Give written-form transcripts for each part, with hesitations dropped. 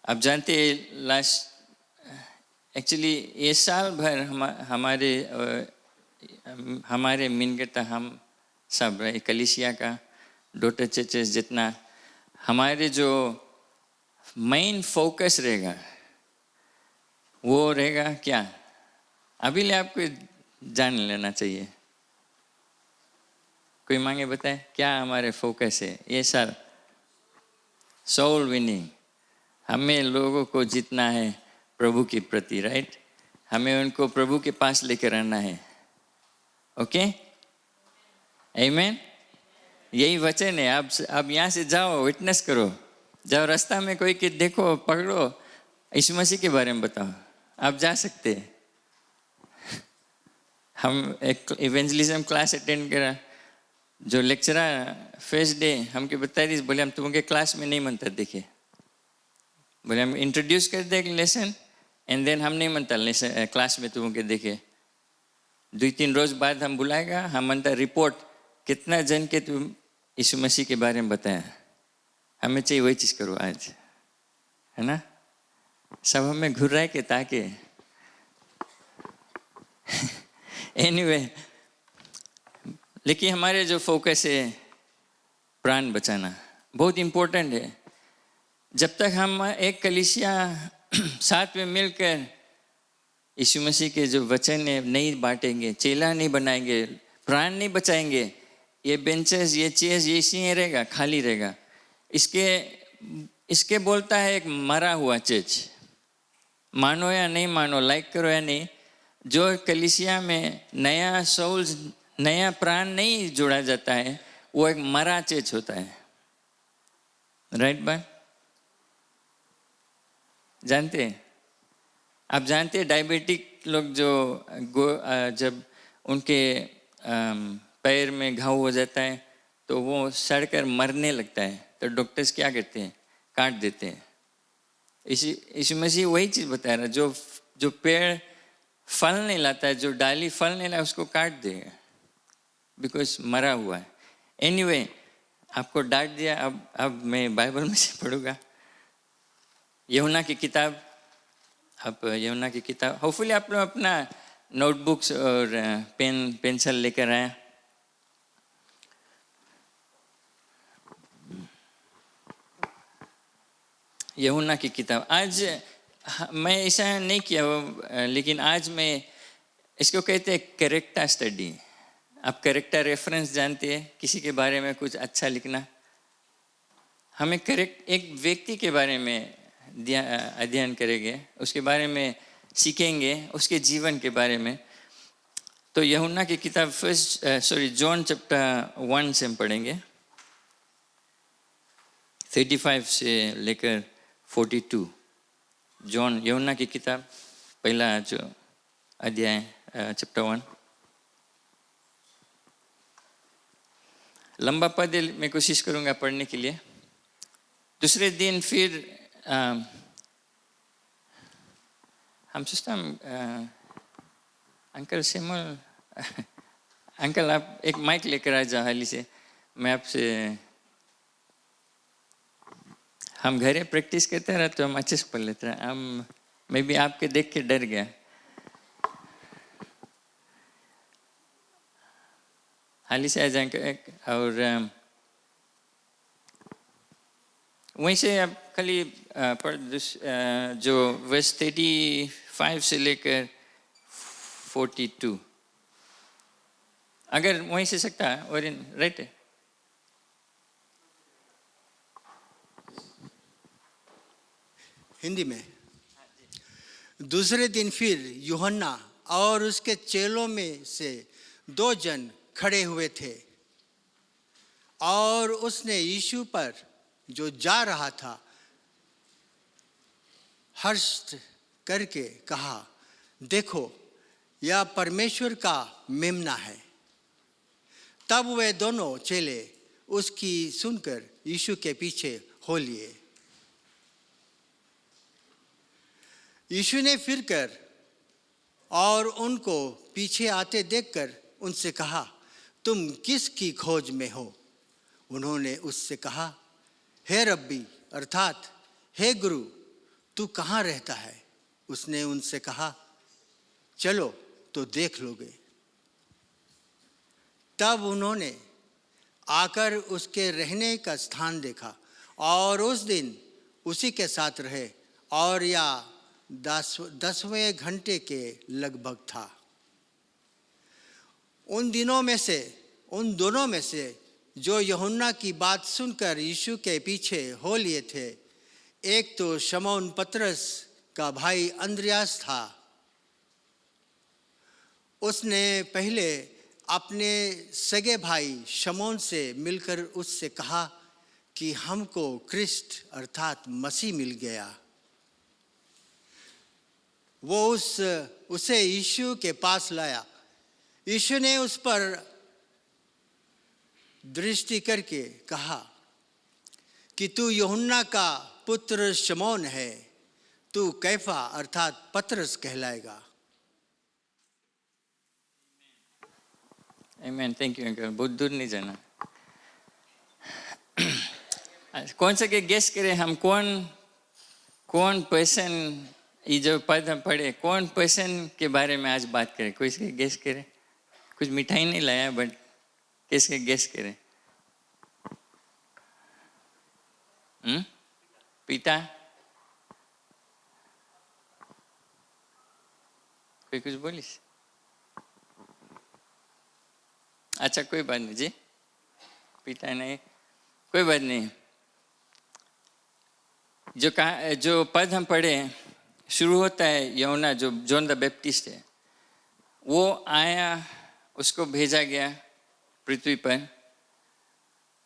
आप जानते एक्चुअली ये साल भर हमारे मिनगता हम सब कलीसिया का डॉटर चर्चेस जितना हमारे जो मेन फोकस रहेगा वो रहेगा क्या, अभी ले आपको जान लेना चाहिए। कोई मांगे बताए क्या हमारे फोकस है ये साल? सोल विनिंग, हमें लोगों को जीतना है प्रभु के प्रति, राइट? हमें उनको प्रभु के पास लेकर आना है। ओके, आमीन। यही वचन है। आप यहाँ से जाओ, विटनेस करो, जाओ रास्ता में कोई के देखो, पकड़ो, यीशु मसीह के बारे में बताओ। आप जा सकते हैं। हम एक इवेंजलिज्म क्लास अटेंड करा, जो लेक्चरर फर्स्ट डे हमके बता रही, बोले हम तुमके क्लास में नहीं मनता देखे, बोले हम इंट्रोड्यूस कर दे एक लेसन एंड देन हम नहीं मनता लेसन क्लास में तुमके देखे। 2-3 रोज बाद हम बुलाएगा, हम मनता रिपोर्ट कितना जन के तुम यीशु मसीह के बारे में बताया। हमें चाहिए वही चीज करो आज, है ना? सब हमें घूर रहा है कि ताकि एनीवे लेकिन हमारे जो फोकस है प्राण बचाना बहुत इम्पोर्टेंट है। जब तक हम एक कलीसिया साथ में मिलकर यीशु मसीह के जो वचन है नहीं बांटेंगे, चेला नहीं बनाएंगे, प्राण नहीं बचाएंगे, ये बेंचेस ये चेयर्स ये इसी ही रहेगा, खाली रहेगा। इसके बोलता है एक मरा हुआ चर्च, मानो या नहीं मानो, लाइक करो या नहीं, जो कलीसिया में नया सोल्स नया प्राण नहीं जोड़ा जाता है वो एक मरा चर्च होता है, राइट बात? जानते हैं? आप जानते हैं डायबिटिक लोग जो जब उनके पैर में घाव हो जाता है तो वो सड़कर मरने लगता है, तो डॉक्टर्स क्या करते हैं? काट देते हैं। इसी मसीह वही चीज़ बता रहा है, जो पेड़ फल नहीं लाता है, जो डाली फल नहीं लाता उसको काट देगा, बिकॉज मरा हुआ है। एनीवे आपको डांट दिया, अब मैं बाइबल में से पढ़ूंगा यूहन्ना की किताब। आप यूहन्ना की किताब, होपफुली आप लोग अपना नोटबुक्स और पेंसिल लेकर आए। यूहन्ना की किताब। आज मैं ऐसा नहीं किया, लेकिन आज मैं इसको कहते हैं कैरेक्टर स्टडी। आप कैरेक्टर रेफरेंस जानते हैं, किसी के बारे में कुछ अच्छा लिखना। हमें एक व्यक्ति के बारे में अध्ययन करेंगे, उसके बारे में सीखेंगे, उसके जीवन के बारे में। तो यूहन्ना की किताब जॉन चैप्टर 1 से हम पढ़ेंगे, 35 से लेकर 42। जॉन यूहन्ना की किताब पहला जो अध्याय चैप्टर 1। लंबा पद मैं कोशिश करूंगा पढ़ने के लिए। दूसरे दिन फिर हम सोचता अंकल सिमल अंकल आप एक माइक लेकर आ जाओ हाली से, मैं आपसे हम घरे प्रैक्टिस करते रहे तो हम अच्छे से पढ़ लेते हैं। मैं भी आपके देख के डर गया। हाली से आ जाए और वहीं से आप खाली पढ़ जो वर्स 35 से लेकर 42, अगर वहीं से सकता है और राइट है। हिंदी में। दूसरे दिन फिर यूहन्ना और उसके चेलों में से 2 जन खड़े हुए थे और उसने यीशु पर जो जा रहा था हर्ष करके कहा, देखो यह परमेश्वर का मेमना है। तब वे दोनों चेले उसकी सुनकर यीशु के पीछे हो लिए। यीशु ने फिर कर और उनको पीछे आते देखकर उनसे कहा, तुम किसकी खोज में हो? उन्होंने उससे कहा, हे रब्बी अर्थात हे गुरु, तू कहाँ रहता है? उसने उनसे कहा, चलो तो देख लोगे। तब उन्होंने आकर उसके रहने का स्थान देखा और उस दिन उसी के साथ रहे, और यह 10वें घंटे के लगभग था। उन दोनों में से जो यूहन्ना की बात सुनकर यीशु के पीछे हो लिए थे, एक तो शमौन पतरस का भाई अंद्रयास था। उसने पहले अपने सगे भाई शमौन से मिलकर उससे कहा कि हमको क्रिस्ट अर्थात मसीह मिल गया। वो उसे यीशु के पास लाया। यीशु ने उस पर दृष्टि करके कहा कि तू यूहन्ना का पुत्र शमौन है, तू कैफा अर्थात पतरस कहलाएगा। आमीन। थैंक यू अंकल, बहुत दूर नहीं जाना। कौन सा के गेस करें हम, कौन पर्सन, ये जो पद हम पढ़े, कौन पर्सन के बारे में आज बात करें? कोई इसके गेस करे? कुछ मिठाई नहीं लाया, बट किसके गेस करें? पिता? कोई कुछ बोलिस? अच्छा कोई बात नहीं जी, पिता नहीं, कोई बात नहीं। जो पद हम पढ़े शुरू होता है, यूहन्ना जो जॉन द बैप्टिस्ट है, वो आया, उसको भेजा गया पृथ्वी पर।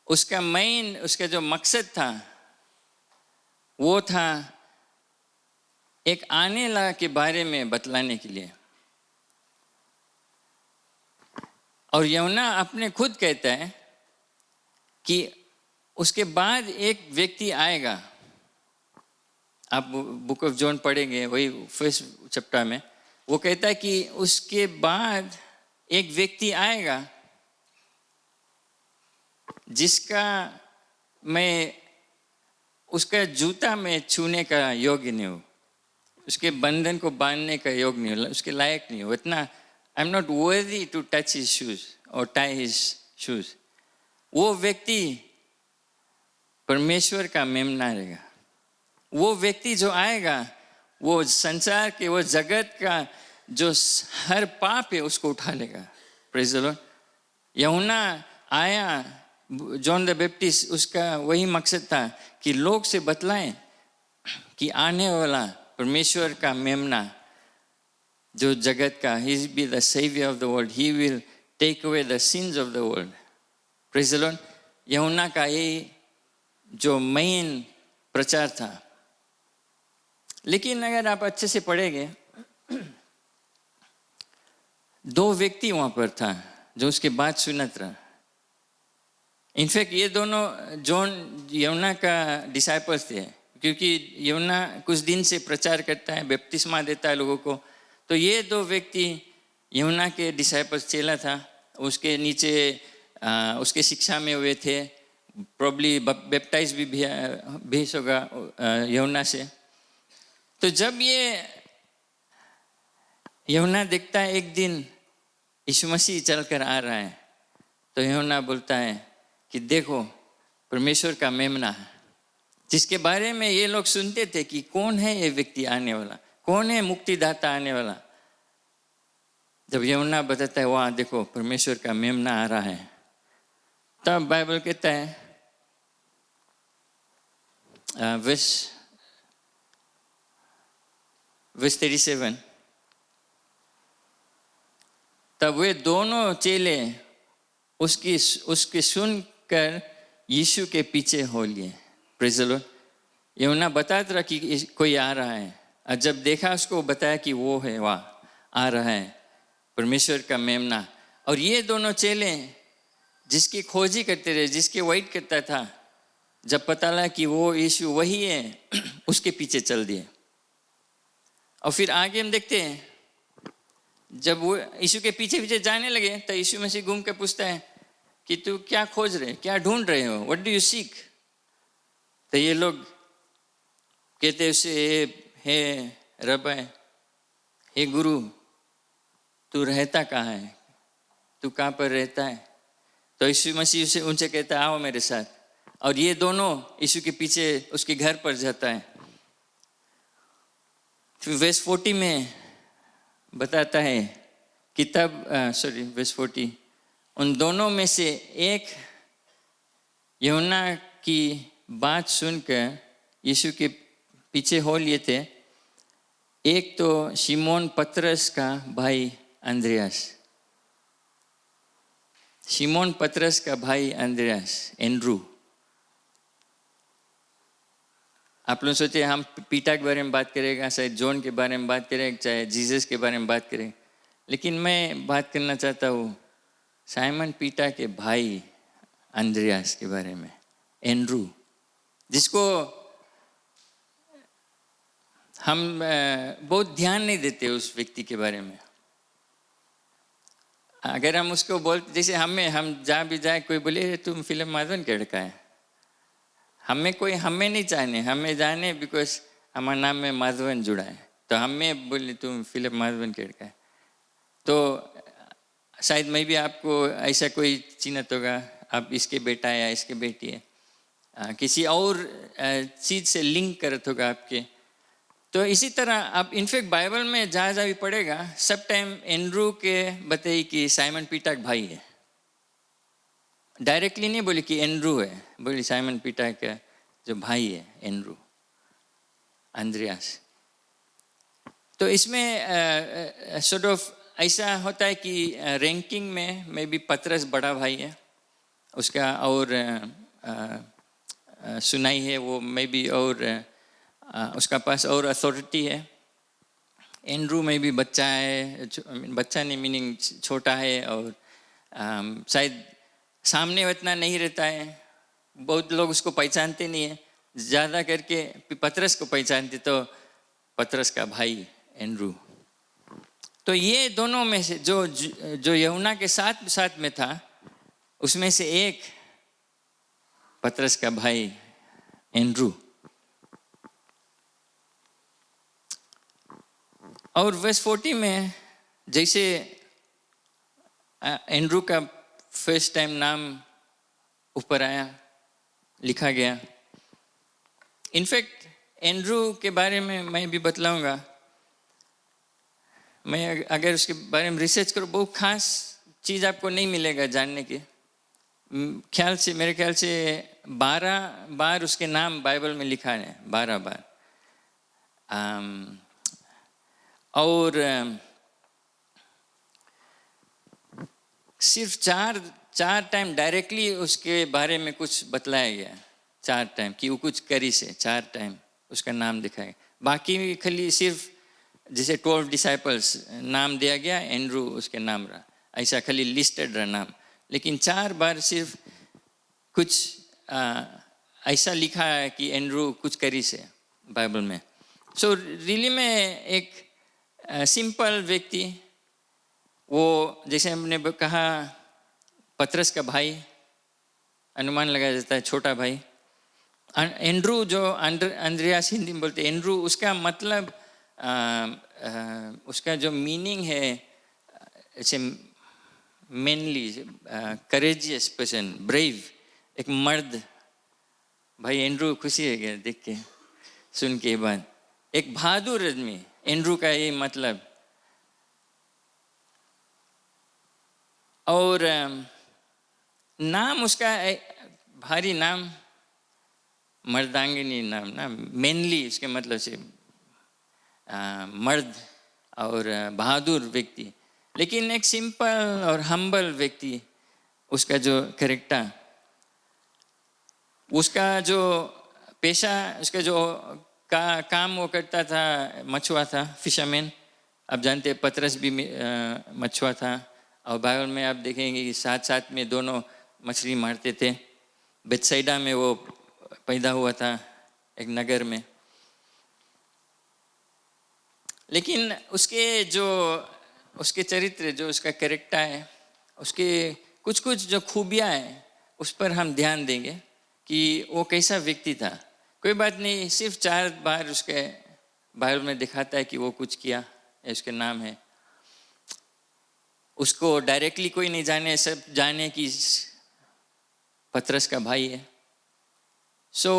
उसका जो मकसद था वो था एक आने वाला के बारे में बतलाने के लिए। और यूहन्ना अपने खुद कहता है कि उसके बाद एक व्यक्ति आएगा। आप बुक ऑफ जॉन पढ़ेंगे, वही फर्स्ट चैप्टर में वो कहता है कि उसके बाद एक व्यक्ति आएगा जिसका मैं उसका जूता में छूने का योग्य नहीं हूँ, उसके बंधन को बांधने का योग्य नहीं हूँ, उसके लायक नहीं हूँ। इतना I am not worthy to touch his shoes और टाई हिज शूज। वो व्यक्ति परमेश्वर का मेमना रहेगा। वो व्यक्ति जो आएगा, वो संसार के, वो जगत का जो हर पाप है उसको उठा लेगा। Praise the Lord. यूहन्ना आया, जॉन द बैप्टिस्ट, उसका वही मकसद था कि लोग से बतलाएं कि आने वाला परमेश्वर का मेमना जो जगत का, he will be the savior of the world, he will take away the sins of the world. Praise the Lord. यूहन्ना का ये जो मेन प्रचार था। लेकिन अगर आप अच्छे से पढ़ेंगे, दो व्यक्ति वहां पर था जो उसके बात सुनत रहा। इनफैक्ट ये दोनों यूहन्ना का डिसाइपल्स थे, क्योंकि यूहन्ना कुछ दिन से प्रचार करता है, बपतिस्मा देता है लोगों को। तो ये दो व्यक्ति यूहन्ना के डिसाइपल्स, चेला था, उसके नीचे उसके शिक्षा में हुए थे। प्रॉब्ली बैप्टाइज भी भेज होगा यूहन्ना से। तो जब ये यूहन्ना देखता है एक दिन यीशु मसीह चलकर आ रहा है, तो यूहन्ना बोलता है कि देखो परमेश्वर का मेमना है, जिसके बारे में ये लोग सुनते थे कि कौन है ये व्यक्ति आने वाला, कौन है मुक्तिदाता आने वाला। जब यूहन्ना बताता है वहाँ देखो परमेश्वर का मेमना आ रहा है, तब बाइबल कहता है verse 37, तब वे दोनों चेले उसके सुनकर यीशु के पीछे हो लिए। Praise the Lord. यूहन्ना बताता रहा कि कोई आ रहा है, और जब देखा उसको बताया कि वो है, वहाँ आ रहा है परमेश्वर का मेमना। और ये दोनों चेले जिसकी खोजी करते रहे, जिसके वेट करता था, जब पता लगा कि वो यीशु वही है, उसके पीछे चल दिए। और फिर आगे हम देखते हैं, जब वो यीशु के पीछे पीछे जाने लगे, तो यीशु मसीह घूम के पूछता है कि तू क्या खोज रहे, क्या ढूंढ रहे हो, व्हाट डू यू सीक? तो ये लोग कहते उसे, हे रब्बी, हे गुरु, तू रहता कहाँ है, तू कहाँ पर रहता है? तो यीशु मसीह से उनसे कहता है, आओ मेरे साथ। और ये दोनों यीशु के पीछे उसके घर पर जाता है। फिर वर्स 40 में बताता है कि तब वर्स 40, उन दोनों में से एक यूहन्ना की बात सुनकर यीशु के पीछे हो लिए थे। एक तो शिमोन पतरस का भाई अंद्रयास, शिमोन पतरस का भाई अंद्रयास, एंड्रू। आप लोग सोचे हम पीटा के बारे में बात करेगा, शायद जॉन के बारे में बात करें, चाहे जीसस के बारे में बात करें, लेकिन मैं बात करना चाहता हूँ साइमन पीटा के भाई अंद्रयास के बारे में, एंड्रू, जिसको हम बहुत ध्यान नहीं देते उस व्यक्ति के बारे में। अगर हम उसको बोलते, जैसे हम जहाँ भी जाए कोई बोले तुम फिल्म माधवन के लड़का है, हमें नहीं जाने, हमें जाने बिकॉज हमारे नाम में माधवन जुड़ा है, तो हमें बोले तुम फिल्म माधवन के लड़का है। तो शायद मैं भी आपको ऐसा कोई चिन्हत होगा, आप इसके बेटा है या इसके बेटी है, किसी और चीज़ से लिंक करत होगा आपके। तो इसी तरह आप इनफैक्ट बाइबल में जहाँ जहाँ भी पढ़ेगा सब टाइम एंड्रू के बताइए कि साइमन पीटा का भाई है। डायरेक्टली नहीं बोले कि एंड्रू है, बोले साइमन पीटा का जो भाई है एंड्रू, अंद्रयास। तो इसमें सॉर्ट ऑफ ऐसा होता है कि रैंकिंग में भी पतरस बड़ा भाई है उसका, और सुनाई है वो में भी, और उसका पास और अथॉरिटी है। एंड्रू में भी बच्चा है, बच्चा नहीं मीनिंग छोटा है, और शायद सामने उतना नहीं रहता है, बहुत लोग उसको पहचानते नहीं है, ज़्यादा करके पतरस को पहचानते, तो पतरस का भाई एंड्रू। तो ये दोनों में से जो यूहन्ना के साथ में था, उसमें से एक पतरस का भाई एंड्रू। और वर्स 40 में जैसे एंड्रू का फर्स्ट टाइम नाम ऊपर आया, लिखा गया। इनफैक्ट एंड्रू के बारे में मैं भी बतलाऊंगा, मैं अगर उसके बारे में रिसर्च करूँ बहुत खास चीज़ आपको नहीं मिलेगा जानने की। मेरे ख्याल से 12 बार उसके नाम बाइबल में लिखा है, 12 बार। और सिर्फ चार टाइम डायरेक्टली उसके बारे में कुछ बतलाया गया, 4 टाइम कि वो कुछ करी से, 4 टाइम उसका नाम दिखाया। बाकी खाली सिर्फ जैसे 12 डिसाइपल्स नाम दिया गया, एंड्रू उसके नाम रहा, ऐसा खाली लिस्टेड रहा नाम। लेकिन 4 बार सिर्फ कुछ ऐसा लिखा है कि एंड्रू कुछ करी से बाइबल में। सो रियली में एक सिंपल व्यक्ति, वो जैसे हमने कहा पतरस का भाई, अनुमान लगाया जाता है छोटा भाई। एंड्रू जो अंद्रयास हिंदी में बोलते हैं एंड्रू, उसका मतलब उसका जो मीनिंग है ऐसे मेनली करेजियस पर्सन, ब्रेव, एक मर्द। भाई एंड्रू खुशी है क्या देख के, सुन के बाद, एक बहादुर आदमी, एंड्रू का ये मतलब। और नाम उसका भारी नाम, मर्दांगिनी नाम ना, मेनली उसके मतलब से मर्द और बहादुर व्यक्ति, लेकिन एक सिंपल और हम्बल व्यक्ति। उसका जो कैरेक्टर, उसका जो पेशा, उसका जो काम वो करता था, मछुआ था, फिशरमैन। आप जानते हैं पतरस भी मछुआ था, और बाइबल में आप देखेंगे कि साथ में दोनों मछली मारते थे। बेथसाइदा में वो पैदा हुआ था, एक नगर में। लेकिन उसके चरित्र, जो उसका कैरेक्टर है, उसके कुछ जो खूबियाँ हैं, उस पर हम ध्यान देंगे कि वो कैसा व्यक्ति था। कोई बात नहीं, सिर्फ 4 बार उसके बाइबल में दिखाता है कि वो कुछ किया, उसके नाम है। उसको डायरेक्टली कोई नहीं जाने, सब जाने कि पतरस का भाई है। सो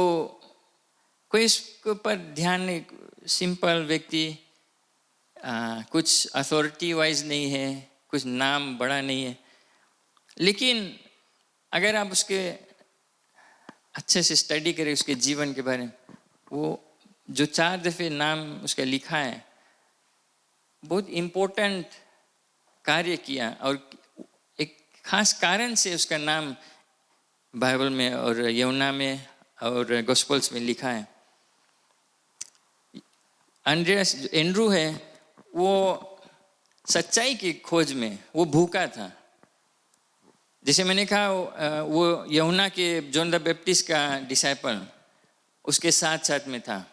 कोई इसके ऊपर ध्यान नहीं, सिंपल व्यक्ति, कुछ अथॉरिटी वाइज नहीं है, कुछ नाम बड़ा नहीं है। लेकिन अगर आप उसके अच्छे से स्टडी करें उसके जीवन के बारे में, वो जो 4 दफे नाम उसका लिखा है, बहुत इम्पोर्टेंट कार्य किया और एक खास कारण से उसका नाम बाइबल में और यूहन्ना में और गॉस्पेल्स में लिखा है। अंद्रियास एंड्रू है, वो सच्चाई की खोज में वो भूखा था। जैसे मैंने कहा, वो यूहन्ना के जॉन द बैप्टिस्ट का डिसाइपल उसके साथ साथ में था।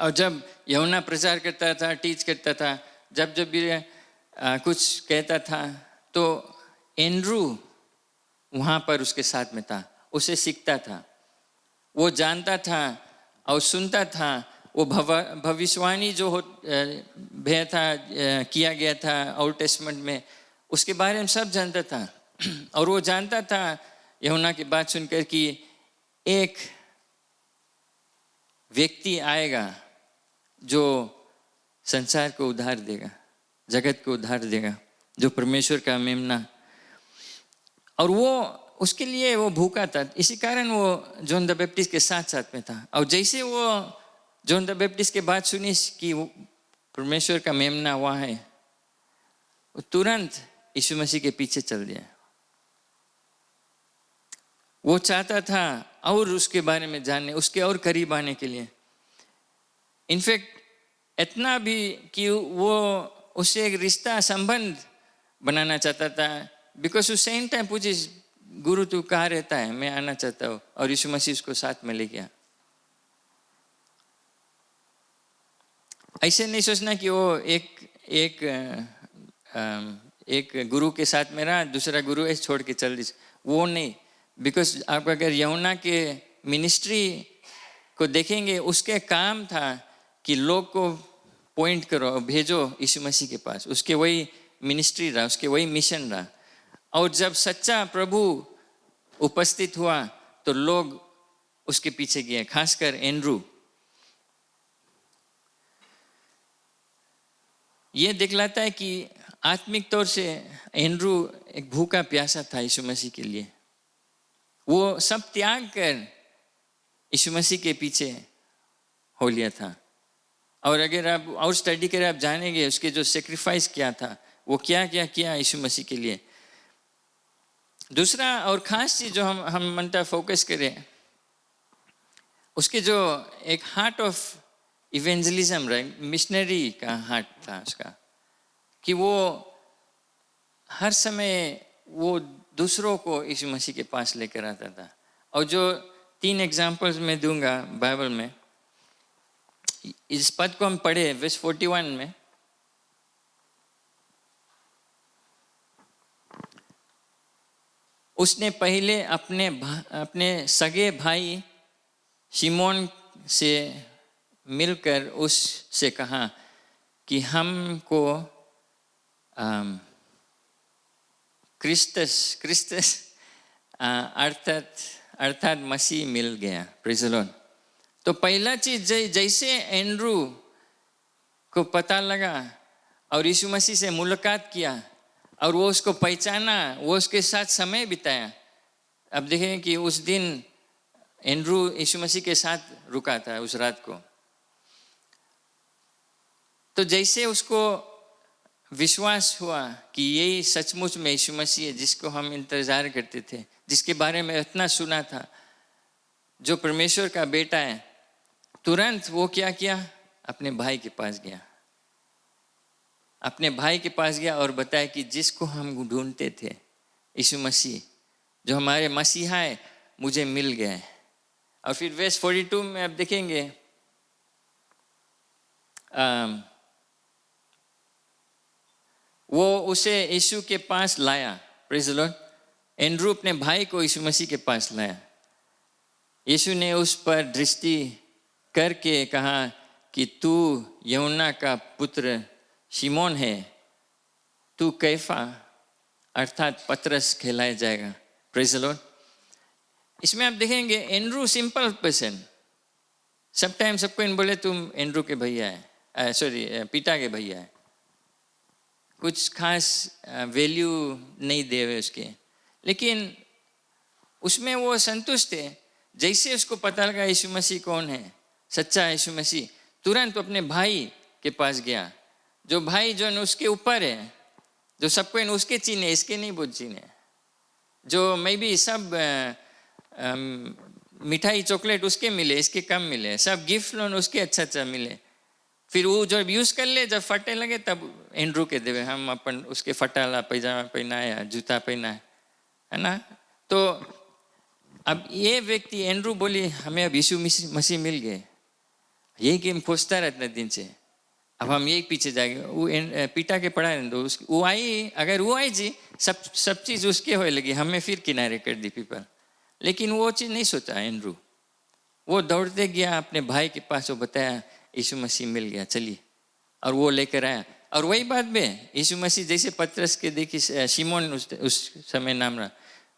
और जब यूहन्ना प्रचार करता था, टीच करता था, जब जब भी कुछ कहता था, तो एंड्रू वहाँ पर उसके साथ में था, उसे सीखता था, वो जानता था और सुनता था। वो भविष्यवाणी जो भय था, किया गया था ओल्ड टेस्टमेंट में, उसके बारे में सब जानता था। और वो जानता था यूहन्ना की बात सुनकर कि एक व्यक्ति आएगा जो संसार को उद्धार देगा, जगत को उद्धार देगा, जो परमेश्वर का मेमना। और वो उसके लिए वो भूखा था, इसी कारण वो जॉन द बैप्टिस्ट के साथ साथ में था। और जैसे वो जॉन द बैप्टिस्ट के बात सुनी कि वो परमेश्वर का मेमना वहाँ है, वो तुरंत यीशु मसीह के पीछे चल दिया। वो चाहता था और उसके बारे में जानने, उसके और करीब आने के लिए। इनफैक्ट इतना भी कि वो उससे एक रिश्ता संबंध बनाना चाहता था। बिकॉज उस सेम टाइम पूछे, गुरु तू कहाँ रहता है, मैं आना चाहता हूँ। और यीशु मसीह उसको साथ में ले गया। ऐसे नहीं सोचना कि वो एक गुरु के साथ में रहा, दूसरा गुरु ऐसे छोड़ के चल दी, वो नहीं। बिकॉज आप अगर यूहन्ना के मिनिस्ट्री को देखेंगे, उसके काम था कि लोग को पॉइंट करो, भेजो यीशु मसीह के पास। उसके वही मिनिस्ट्री रहा, उसके वही मिशन रहा। और जब सच्चा प्रभु उपस्थित हुआ तो लोग उसके पीछे गए, खासकर एंड्रू। ये दिखलाता है कि आत्मिक तौर से एंड्रू एक भूखा प्यासा था यीशु मसीह के लिए। वो सब त्याग कर यीशु मसीह के पीछे हो लिया था। और अगर आप और स्टडी करें, आप जानेंगे उसके जो सेक्रीफाइस किया था, वो क्या क्या किया यीशु मसीह के लिए। दूसरा और खास चीज जो हम मनता फोकस करें, उसके जो एक हार्ट ऑफ इवेंजलिज्म रहे, मिशनरी का हार्ट था उसका, कि वो हर समय वो दूसरों को यीशु मसीह के पास लेकर आता था। और जो 3 एग्जाम्पल्स मैं दूंगा बाइबल में, इस पद को हम पढ़े वर्स 41 में। उसने पहले अपने सगे भाई शिमोन से मिलकर उससे कहा कि हमको क्रिस्टस अर्थात मसीह मिल गया। Praise the Lord. तो पहला चीज, जैसे एंड्रू को पता लगा और यीशु मसीह से मुलाकात किया और वो उसको पहचाना, वो उसके साथ समय बिताया। अब देखें कि उस दिन एंड्रू यीशु मसीह के साथ रुका था उस रात को। तो जैसे उसको विश्वास हुआ कि यही सचमुच में यीशु मसीह है जिसको हम इंतजार करते थे, जिसके बारे में इतना सुना था, जो परमेश्वर का बेटा है, तुरंत वो क्या किया, अपने भाई के पास गया। अपने भाई के पास गया और बताया कि जिसको हम ढूंढते थे, यीशु मसीह जो हमारे मसीहा है, मुझे मिल गया है। और फिर वर्स 42 में आप देखेंगे, वो उसे यीशु के पास लाया। Praise the Lord. एंड्रू अपने भाई को यीशु मसीह के पास लाया। यीशु ने उस पर दृष्टि करके कहा कि तू यूहन्ना का पुत्र शिमोन है, तू कैफा अर्थात पतरस कहलाया जाएगा। Praise the Lord. इसमें आप देखेंगे एंड्रू सिंपल पर्सन, सब टाइम सबको इन बोले तुम एंड्रू के भैया है, सॉरी पीटा के भैया है, कुछ खास वैल्यू नहीं दे हुए उसके, लेकिन उसमें वो संतुष्ट है। जैसे उसको पता लगा यीशु मसीह कौन है, सच्चा यीशु मसीह, तुरंत अपने भाई के पास गया, जो भाई जो उसके ऊपर है, जो सबको इन उसके चीने, इसके नहीं बहुत चीने, जो मे बी सब मिठाई चॉकलेट उसके मिले, इसके कम मिले, सब गिफ्ट लोन उसके अच्छा अच्छा मिले, फिर वो जब यूज़ कर ले, जब फटे लगे तब एंड्रू के देवे हम अपन उसके फटाला पैजामा पहना है या जूता पहना है ना। तो अब ये व्यक्ति एंड्रू बोली हमें अब यीशु मसीह मिल गए, यही गेम खोजता रहता दिन से, अब हम यही पीछे जाएंगे। वो पीटा के पड़ा रहे दो, वो आई, अगर वो आई जी सब चीज़ उसके होए लगी, हमें फिर किनारे कर दी पीपल, लेकिन वो चीज़ नहीं सोचा एंड्रू। वो दौड़ते गया अपने भाई के पास, वो बताया यीशु मसीह मिल गया, चलिए, और वो लेकर आया। और वही बात में यीशु मसीह जैसे पतरस के देखी, शिमोन उस समय नाम रहा,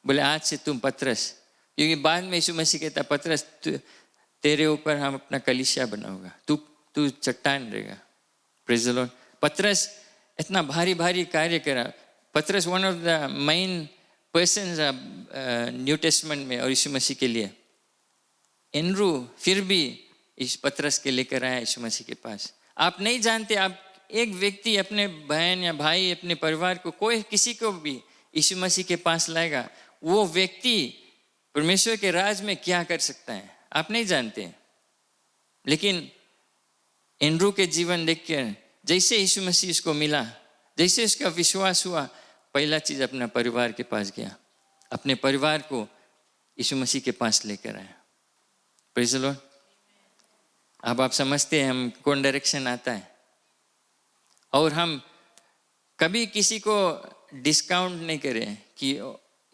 बोले आज से तुम पतरस, क्योंकि बाद में यीशु मसीह कहता पतरस तेरे ऊपर हम अपना कलीसिया बनाऊंगा, तू चट्टान रहेगा। Praise the Lord. पतरस इतना भारी भारी कार्य करा, पतरस one of the main persons new testament में और यीशु मसीह के लिए। एंड्रू फिर भी इस पतरस के लेकर आया यीशु मसीह के पास। आप नहीं जानते, आप एक व्यक्ति अपने बहन या भाई, अपने परिवार को, कोई किसी को भी यीशु मसीह के पास लाएगा, वो व्यक्ति परमेश्वर के राज में क्या कर सकता है आप नहीं जानते। लेकिन एंड्रू के जीवन देखकर जैसे यीशु मसीह उसको मिला, जैसे उसका विश्वास हुआ, पहला चीज अपना परिवार के पास गया, अपने परिवार को यीशु मसीह के पास लेकर आया। Praise the Lord. अब आप समझते हैं हम कौन डायरेक्शन आता है, और हम कभी किसी को डिस्काउंट नहीं करें कि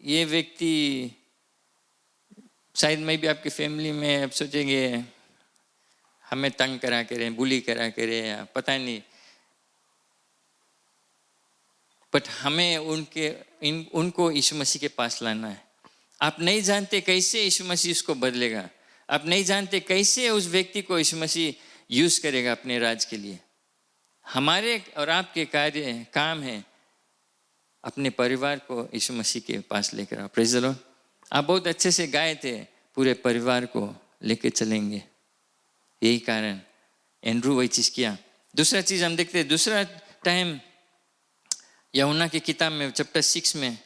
ये व्यक्ति, शायद मैं भी आपकी फैमिली में आप सोचेंगे हमें तंग करा करें, बुली करा करें, या पता नहीं, बट हमें उनको यीशु मसीह के पास लाना है। आप नहीं जानते कैसे यीशु मसीह उसको बदलेगा, आप नहीं जानते कैसे उस व्यक्ति को यीशु मसीह यूज करेगा अपने राज के लिए। हमारे और आपके कार्य काम है अपने परिवार को यीशु मसीह के पास लेकर आओ। Praise the Lord. आप बहुत अच्छे से गाए थे, पूरे परिवार को लेके चलेंगे, यही कारण एंड्रू वही चीज किया। दूसरा चीज हम देखते हैं, दूसरा टाइम यूहन्ना की किताब में चैप्टर 6 में,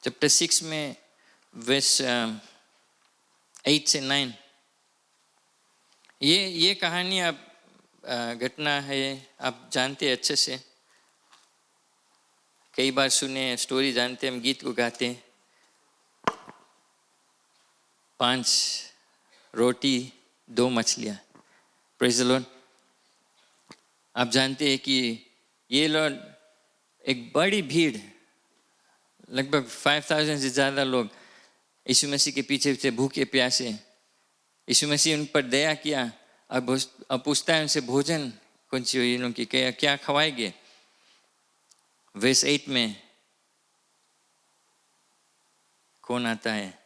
चैप्टर 6 में वर्स 8 से 9, ये कहानी आप घटना है, आप जानते हैं अच्छे से, कई बार सुने, स्टोरी जानते, हम गीत को गाते हैं। 5 रोटी 2 मछलियाँ। Praise the Lord. आप जानते हैं कि ये लोग, एक बड़ी भीड़, लगभग 5000 से ज़्यादा लोग यीशु मसीह के पीछे पीछे भूखे प्यासे, यीशु मसीह उन पर दया किया। अब पूछता है उनसे भोजन कौन सी हुई उनकी, क्या खवाएंगे। वर्स 8 में कौन आता है,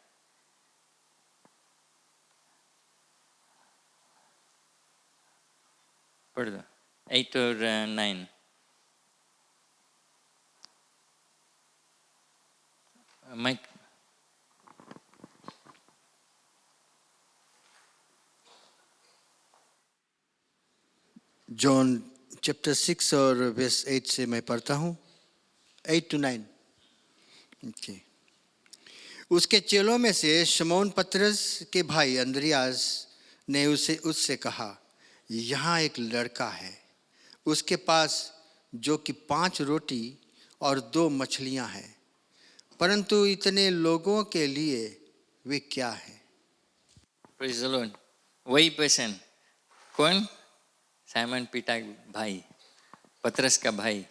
पढ़ दो 8 और 9। माइक। जॉन चैप्टर 6 और वर्स 8 से मैं पढ़ता हूँ, 8 to 9। ओके। उसके चेलों में से शमौन पतरस के भाई अंद्रियास ने उससे कहा, यहाँ एक लड़का है, उसके पास जो कि 5 रोटी और 2 मछलियाँ हैं, परंतु इतने लोगों के लिए वे क्या है। Praise the Lord. वही पर्सन कौन, साइमन पीटा भाई, पतरस का भाई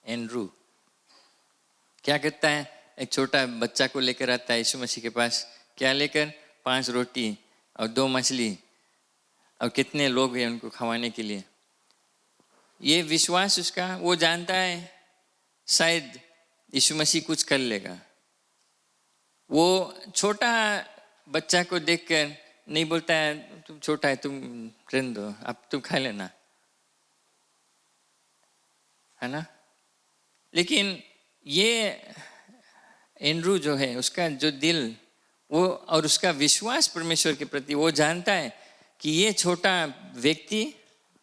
एंड्रू, क्या कहता है, एक छोटा बच्चा को लेकर आता है यीशु मसीह के पास, क्या लेकर? 5 रोटी और 2 मछली, और कितने लोग हैं उनको खवाने के लिए। ये विश्वास उसका, वो जानता है शायद यीशु मसीह कुछ कर लेगा। वो छोटा बच्चा को देखकर नहीं बोलता है तुम छोटा है, तुम रहने दो, अब तुम खा लेना, है ना। लेकिन ये एंड्रू जो है, उसका जो दिल वो और उसका विश्वास परमेश्वर के प्रति, वो जानता है कि ये छोटा व्यक्ति,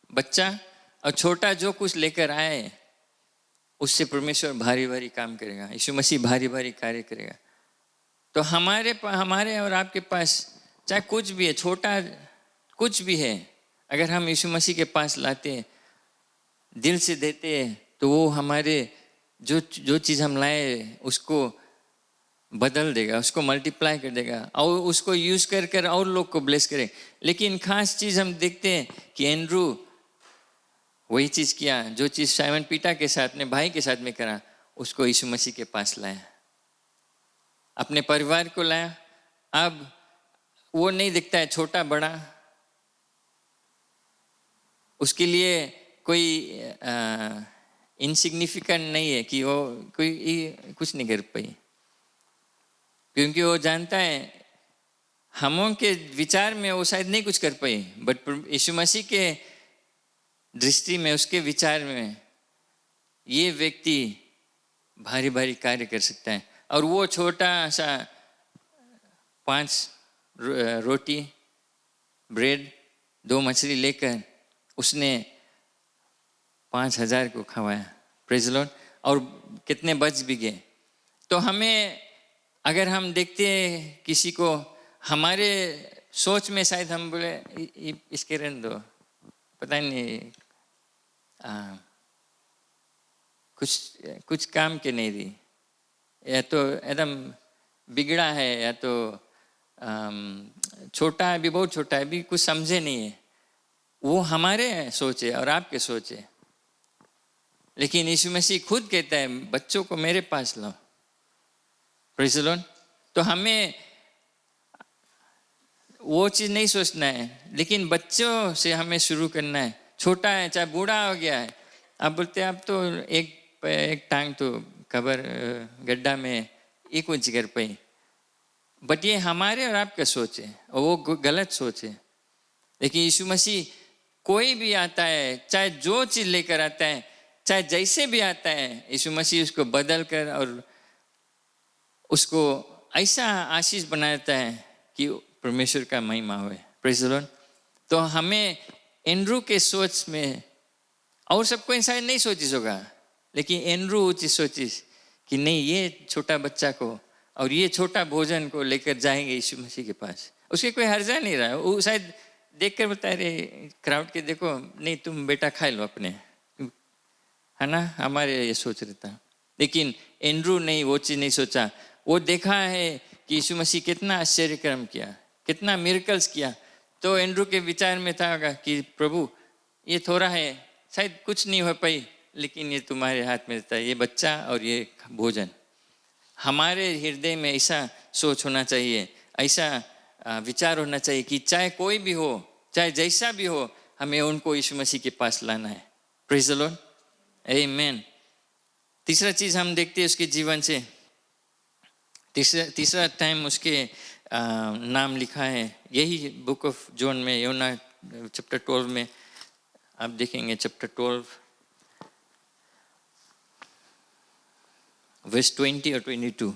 बच्चा और छोटा जो कुछ लेकर आए, उससे परमेश्वर भारी भारी काम करेगा, यीशु मसीह भारी भारी कार्य करेगा। तो हमारे और आपके पास चाहे कुछ भी है, छोटा कुछ भी है, अगर हम यीशु मसीह के पास लाते हैं, दिल से देते हैं, तो वो हमारे जो चीज़ हम लाए उसको बदल देगा, उसको मल्टीप्लाई कर देगा और उसको यूज़ कर कर और लोग को ब्लेस करे। लेकिन खास चीज़ हम देखते हैं कि एंड्रू वही चीज़ किया जो चीज़ साइमन पीटर के साथ, अपने भाई के साथ में करा, उसको यीशु मसीह के पास लाया, अपने परिवार को लाया। अब वो नहीं दिखता है छोटा बड़ा, उसके लिए कोई इनसिग्निफिकेंट नहीं है कि वो कोई कुछ नहीं कर पाई, क्योंकि वो जानता है हमों के विचार में वो शायद नहीं कुछ कर पाई, बट यीशु मसीह के दृष्टि में, उसके विचार में ये व्यक्ति भारी भारी कार्य कर सकता है। और वो छोटा सा 5 रोटी, ब्रेड, 2 मछली लेकर उसने 5,000 को खवाया, प्रेज़ द लॉर्ड, और कितने बच भी गए। तो हमें, अगर हम देखते हैं किसी को, हमारे सोच में शायद हम बोले इसके रहने दो, पता नहीं कुछ काम के नहीं रही, या तो एकदम बिगड़ा है, या तो छोटा है, भी बहुत छोटा है, भी कुछ समझे नहीं है। वो हमारे सोच है और आपके सोच है। लेकिन यीशु मसीह खुद कहता है बच्चों को मेरे पास लाओ, प्रेज़ द लॉर्ड। तो हमें वो चीज़ नहीं सोचना है, लेकिन बच्चों से हमें शुरू करना है। छोटा है चाहे बूढ़ा हो गया है, आप बोलते हैं आप तो एक टांग तो कबर गड्ढा में ये कुछ कर पाई, बट ये हमारे और आपका सोच है और वो गलत सोच है। लेकिन यीशु मसीह कोई भी आता है, चाहे जो चीज़ लेकर आता है, चाहे जैसे भी आता है, यीशु मसीह उसको बदल कर और उसको ऐसा आशीष बनाता है कि परमेश्वर का महिमा होए, प्रेज़ द लॉर्ड। तो हमें एंड्रू के सोच में, और सबको इंसान नहीं सोचिस होगा, लेकिन एंड्रू चीज सोचिस कि नहीं, ये छोटा बच्चा को और ये छोटा भोजन को लेकर जाएंगे यीशु मसीह के पास। उसके कोई हर्जा नहीं रहा, वो शायद देख कर बता रहे क्राउड के, देखो नहीं तुम बेटा खा लो अपने, है ना, हमारे ये सोच रहता। लेकिन एंड्रू नहीं, वो चीज़ नहीं सोचा। वो देखा है कि यीशु मसीह कितना आश्चर्यक्रम किया, कितना मिरेकल्स किया। तो एंड्रू के विचार में था कि प्रभु ये थोड़ा है, शायद कुछ नहीं हो पाई, लेकिन ये तुम्हारे हाथ में रहता है, ये बच्चा और ये भोजन। हमारे हृदय में ऐसा सोच होना चाहिए, ऐसा विचार होना चाहिए कि चाहे कोई भी हो, चाहे जैसा भी हो, हमें उनको यीशु मसीह के पास लाना है, प्रेज़ द लॉर्ड, आमीन। तीसरा चीज़ हम देखते हैं उसके जीवन से, तीसरा टाइम उसके नाम लिखा है, यही बुक ऑफ जॉन में, योना चैप्टर 12 में आप देखेंगे, चैप्टर 12 वर्स 20 और 22।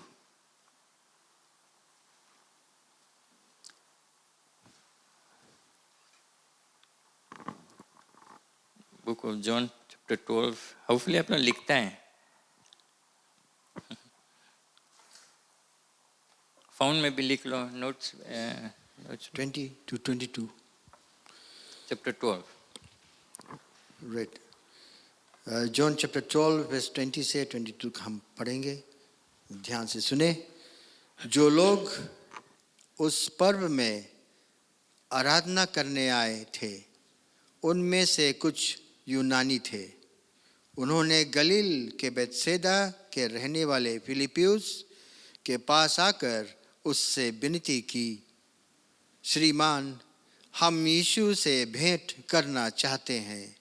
Book of John chapter 12, hopefully आप लोग लिखता है, फोन में भी लिख लो, notes 20 to 22 chapter 12। Right, John chapter 12 verse 20 से 22 हम पढ़ेंगे, ध्यान से सुने। जो लोग उस पर्व में आराधना करने आए थे, उनमें से कुछ यूनानी थे। उन्होंने गलील के बेतसैदा के रहने वाले फिलिप्पुस, के पास आकर उससे विनती की, श्रीमान, हम यीशु से भेंट करना चाहते हैं।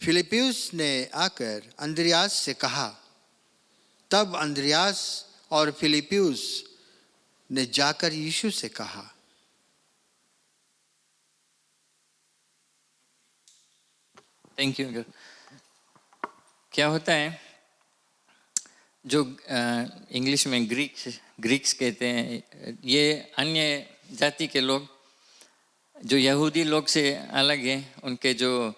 फिलिप्पुस ने आकर अंद्रियास से कहा। तब अंद्रियास और फिलिप्पुस ने जाकर यीशु से कहा। Thank you. क्या होता है, जो इंग्लिश में ग्रीक्स कहते हैं, ये अन्य जाति के लोग जो यहूदी लोग से अलग हैं, उनके जो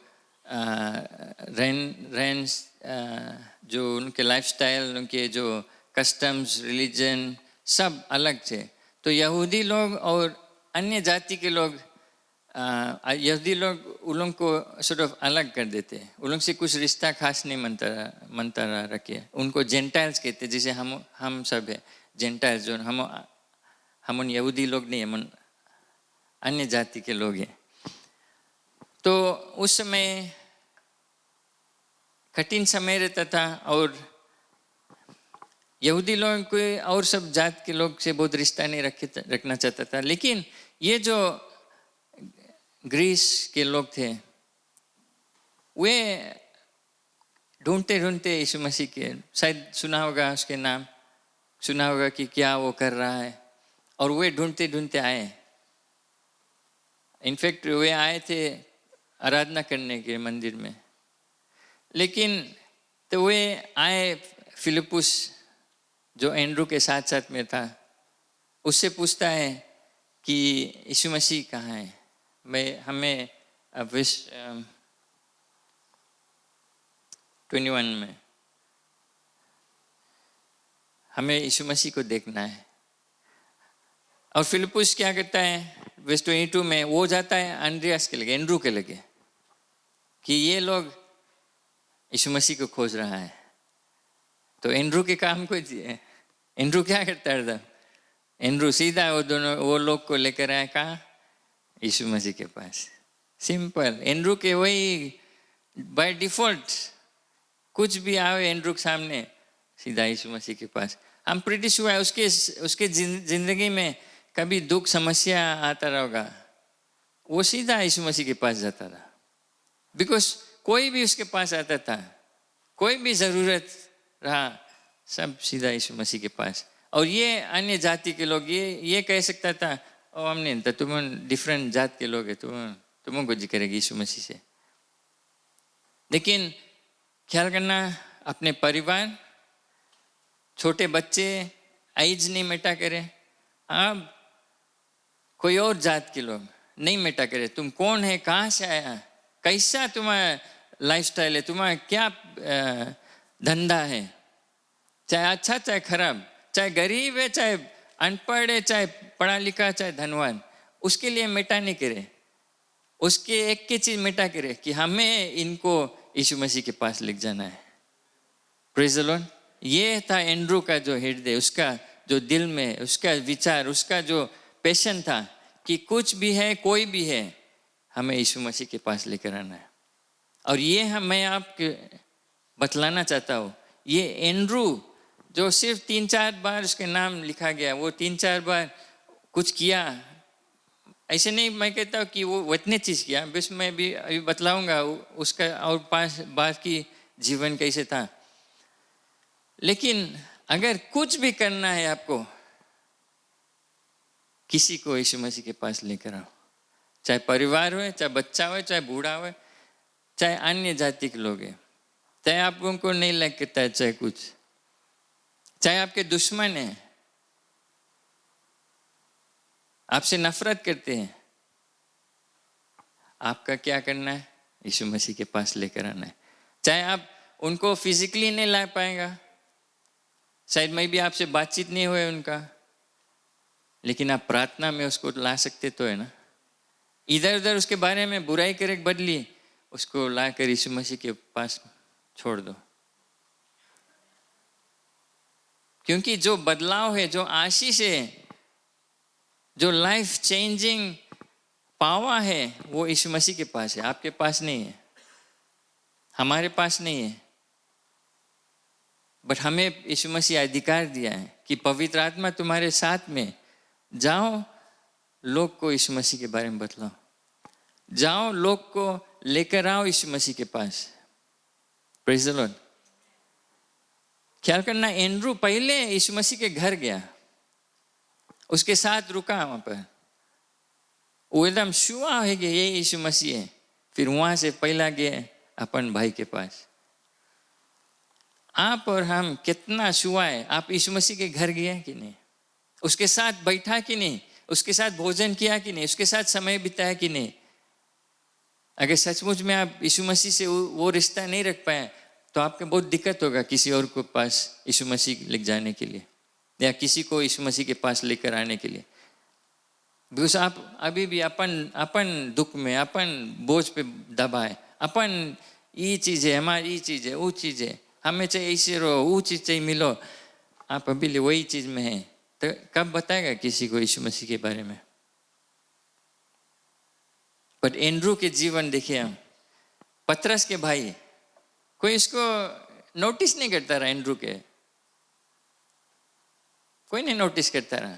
रहन जो उनके लाइफस्टाइल, उनके जो कस्टम्स, रिलीजन सब अलग थे। तो यहूदी लोग और अन्य जाति के लोग, यहूदी लोग उन लोगों को सॉर्ट ऑफ अलग कर देते हैं, उन लोग से कुछ रिश्ता खास नहीं मनता रखे। उनको जेंटाइल्स कहते हैं, जैसे हम सब है जेंटाइल्स, जो हम उन यहूदी लोग नहीं है, अन्य जाति के लोग हैं। तो उस समय कठिन समय रहता था और यहूदी लोग को और सब जात के लोग से बहुत रिश्ता नहीं रखना चाहता था। लेकिन ये जो ग्रीस के लोग थे, वे ढूंढते ढूंढते यीशु मसीह के, शायद सुना होगा उसके नाम, सुना होगा कि क्या वो कर रहा है, और वे ढूंढते ढूंढते आए। इनफैक्ट वे आए थे आराधना करने के मंदिर में। लेकिन तो वे आए, फिलिप्पुस जो एंड्रू के साथ साथ में था, उससे पूछता है कि यीशु मसीह कहाँ है। हमें 21 में हमें यीशु मसीह को देखना है। और फिलिप्पुस क्या करता है, वर्स 22 में वो जाता है अंद्रियास के लगे, एंड्रू के लगे, कि ये लोग यीशु मसीह को खोज रहा है। तो एंड्रू के काम को, एंड्रू क्या करता है, एंड्रू सीधा वो लोग को लेकर आया कहाँ, यीशु मसीह के पास। सिंपल, एंड्रू के वही बाय डिफॉल्ट कुछ भी आए एंड्रू के सामने, सीधा यीशु मसीह के पास। हम प्रीटी श्योर है उसके जिंदगी में कभी दुख समस्या आता रहेगा, वो सीधा यीशु मसीह के पास जाता था। बिकॉज कोई भी उसके पास आता था, कोई भी ज़रूरत रहा, सब सीधा यीशु मसीह के पास। और ये अन्य जाति के लोग ये कह सकता था, ओ हमने तो तुम डिफरेंट जात के लोग हैं, तुमको जी करेगी यीशु मसीह से। लेकिन ख्याल करना, अपने परिवार, छोटे बच्चे, एज नहीं मिटा करे। अब कोई और जात के लोग नहीं मिटा करे, तुम कौन है, कहाँ से आया, कैसा तुम्हारा लाइफस्टाइल है, तुम्हारा क्या धंधा है, चाहे अच्छा चाहे खराब, चाहे गरीब है चाहे अनपढ़ है, चाहे पढ़ा लिखा चाहे धनवान, उसके लिए मिटा नहीं करे। उसके एक की चीज मिटा करे कि हमें इनको यीशु मसीह के पास लेके जाना है। Praise the Lord. ये था एंड्रू का जो हृदय, उसका जो दिल में, उसका विचार, उसका जो पैशन था कि कुछ भी है, कोई भी है, हमें यीशु मसीह के पास लेकर आना है। और ये मैं आपको बतलाना चाहता हूँ, ये एंड्रू जो सिर्फ 3-4 बार उसके नाम लिखा गया, वो 3-4 बार कुछ किया, ऐसे नहीं मैं कहता हूँ कि वो इतने चीज़ किया, बस मैं भी अभी बतलाऊंगा उसका और 5 बार की जीवन कैसे था। लेकिन अगर कुछ भी करना है आपको, किसी को यीशु मसीह के पास लेकर आओ, चाहे परिवार हो, चाहे बच्चा हो, चाहे बूढ़ा हो, चाहे अन्य जाति के लोग हैं, चाहे आप उनको नहीं लगता है, चाहे कुछ, चाहे आपके दुश्मन हैं, आपसे नफरत करते हैं, आपका क्या करना है, यीशु मसीह के पास लेकर आना है। चाहे आप उनको फिजिकली नहीं ला पाएगा, शायद मैं भी आपसे बातचीत नहीं हुए उनका, लेकिन आप प्रार्थना में उसको ला सकते तो है ना। इधर उधर उसके बारे में बुराई करे बदली, उसको ला कर यीशु मसीह के पास छोड़ दो। क्योंकि जो बदलाव है, जो आशीष है, जो लाइफ चेंजिंग पावर है, वो यीशु मसीह के पास है, आपके पास नहीं है, हमारे पास नहीं है। बट हमें यीशु मसीह अधिकार दिया है कि पवित्र आत्मा तुम्हारे साथ में, जाओ लोग को यीशु मसीह के बारे में बतलाओ, जाओ लोग को लेकर आओ यीशु मसीह के पास। Praise the Lord. ख्याल करना, एंड्रू पहले यीशु मसीह के घर गया, उसके साथ रुका वहां पर, वो एकदम शुआ है कि ये यीशु मसीह है। फिर वहां से पहला गया अपन भाई के पास। आप और हम कितना शुआ है। आप यीशु मसीह के घर गए कि नहीं? उसके साथ बैठा कि नहीं? उसके साथ भोजन किया कि नहीं? उसके साथ समय बिताया कि नहीं? अगर सचमुच में आप यीशु मसीह से वो रिश्ता नहीं रख पाए तो आपको बहुत दिक्कत होगा किसी और को पास यीशु मसीह ले जाने के लिए, या किसी को यीशु मसीह के पास लेकर आने के लिए। बिकॉज आप अभी भी अपन दुख में, अपन बोझ पे दबाए, अपन ये चीज़ है, हमारी ये चीज़ है, वो चीज़ है, हमें चाहिए ऐसे रहो, वो चीज़ चाहिए मिलो, आप अभी वही चीज़ में हैं, तो कब बताएगा किसी को यीशु मसीह के बारे में? बट एंड्रू के जीवन देखिए हम, पतरस के भाई, कोई इसको नोटिस नहीं करता रहा। एंड्रू के कोई नहीं नोटिस करता रहा।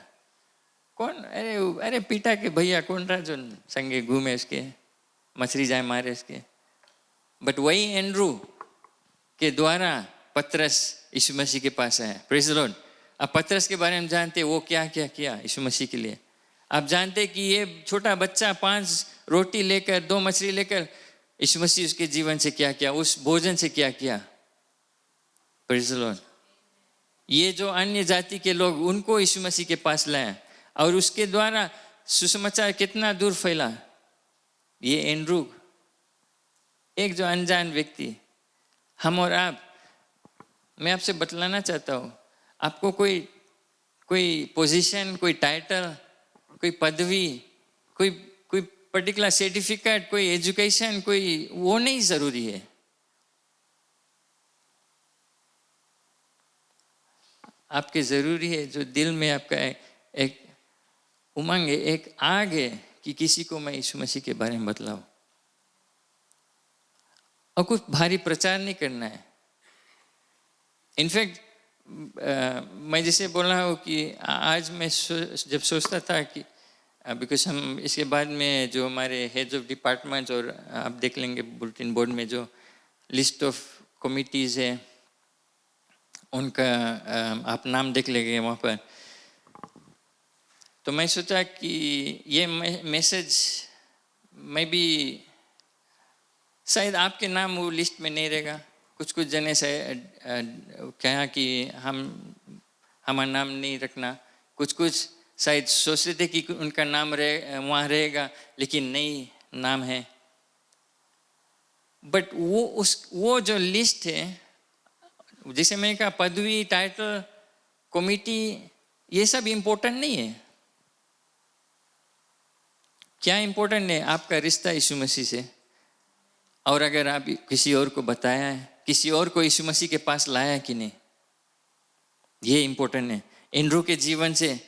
कौन, अरे अरे पीटा के भैया कौन रहा जो संगे घूमे उसके, मछली जाए मारे उसके। बट वही एंड्रू के द्वारा पतरस यीशु मसीह के पास आया। Praise the Lord. अब पतरस के बारे में जानते वो क्या क्या किया यीशु मसीह के लिए। आप जानते कि ये छोटा बच्चा 5 रोटी लेकर 2 मछली लेकर यीशु मसीह उसके जीवन से क्या किया, उस भोजन से क्या किया। Praise the Lord. ये जो अन्य जाति के लोग, उनको यीशु मसीह के पास लाया और उसके द्वारा सुसमाचार कितना दूर फैला। ये एंड्रू, एक जो अनजान व्यक्ति, हम और आप, मैं आपसे बतलाना चाहता हूँ, आपको कोई पोजीशन, कोई टाइटल, कोई पदवी, कोई पर्टिकुलर सर्टिफिकेट, कोई एजुकेशन, कोई वो नहीं जरूरी है। आपके जरूरी है जो दिल में आपका एक उमंग है, एक आग है कि किसी को मैं यीशु मसीह के बारे में बतलाऊं। और कुछ भारी प्रचार नहीं करना है। इनफैक्ट मैं जैसे बोल रहा हूँ कि आज मैं जब सोचता था कि बिकॉज हम इसके बाद में जो हमारे हेड्स ऑफ डिपार्टमेंट्स, और आप देख लेंगे बुलेटिन बोर्ड में जो लिस्ट ऑफ कमिटीज़ है उनका आप नाम देख लेंगे वहाँ पर। तो मैं सोचा कि ये मैसेज मैं भी, शायद आपके नाम वो लिस्ट में नहीं रहेगा। कुछ जने से कहा कि हमारा नाम नहीं रखना, कुछ शायद सोचते थे कि उनका नाम वहाँ रहेगा, लेकिन नहीं नाम है। बट वो जो लिस्ट है, जैसे मैंने कहा, पदवी, टाइटल, कमिटी, ये सब इम्पोर्टेंट नहीं है। क्या इम्पोर्टेंट है? आपका रिश्ता यीशु मसीह से। और अगर आप किसी और को बताया है, किसी और को यीशु मसीह के पास लाया कि नहीं, ये इम्पोर्टेंट है। एंड्रू के जीवन से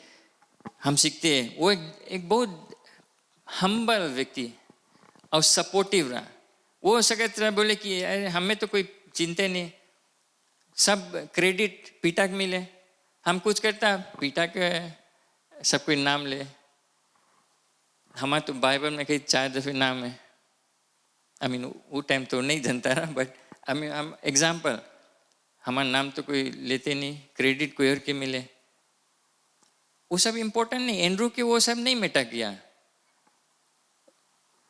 हम सीखते हैं, वो एक बहुत हम्बल व्यक्ति और सपोर्टिव रहा। वो सकत रहा, बोले कि अरे हमें तो कोई चिंता नहीं, सब क्रेडिट पीटा को मिले, हम कुछ करता पीटा के सब कोई नाम ले। हमारा तो बाइबल में कहीं 4 दफे नाम है। आई मीन वो टाइम तो नहीं जानता रहा, बट आई मीन हम एग्जाम्पल, हमारा नाम तो कोई लेते नहीं, क्रेडिट कोई और के मिले, वो सब इम्पोर्टेंट नहीं। एंड्रू के वो सब नहीं मिटा किया।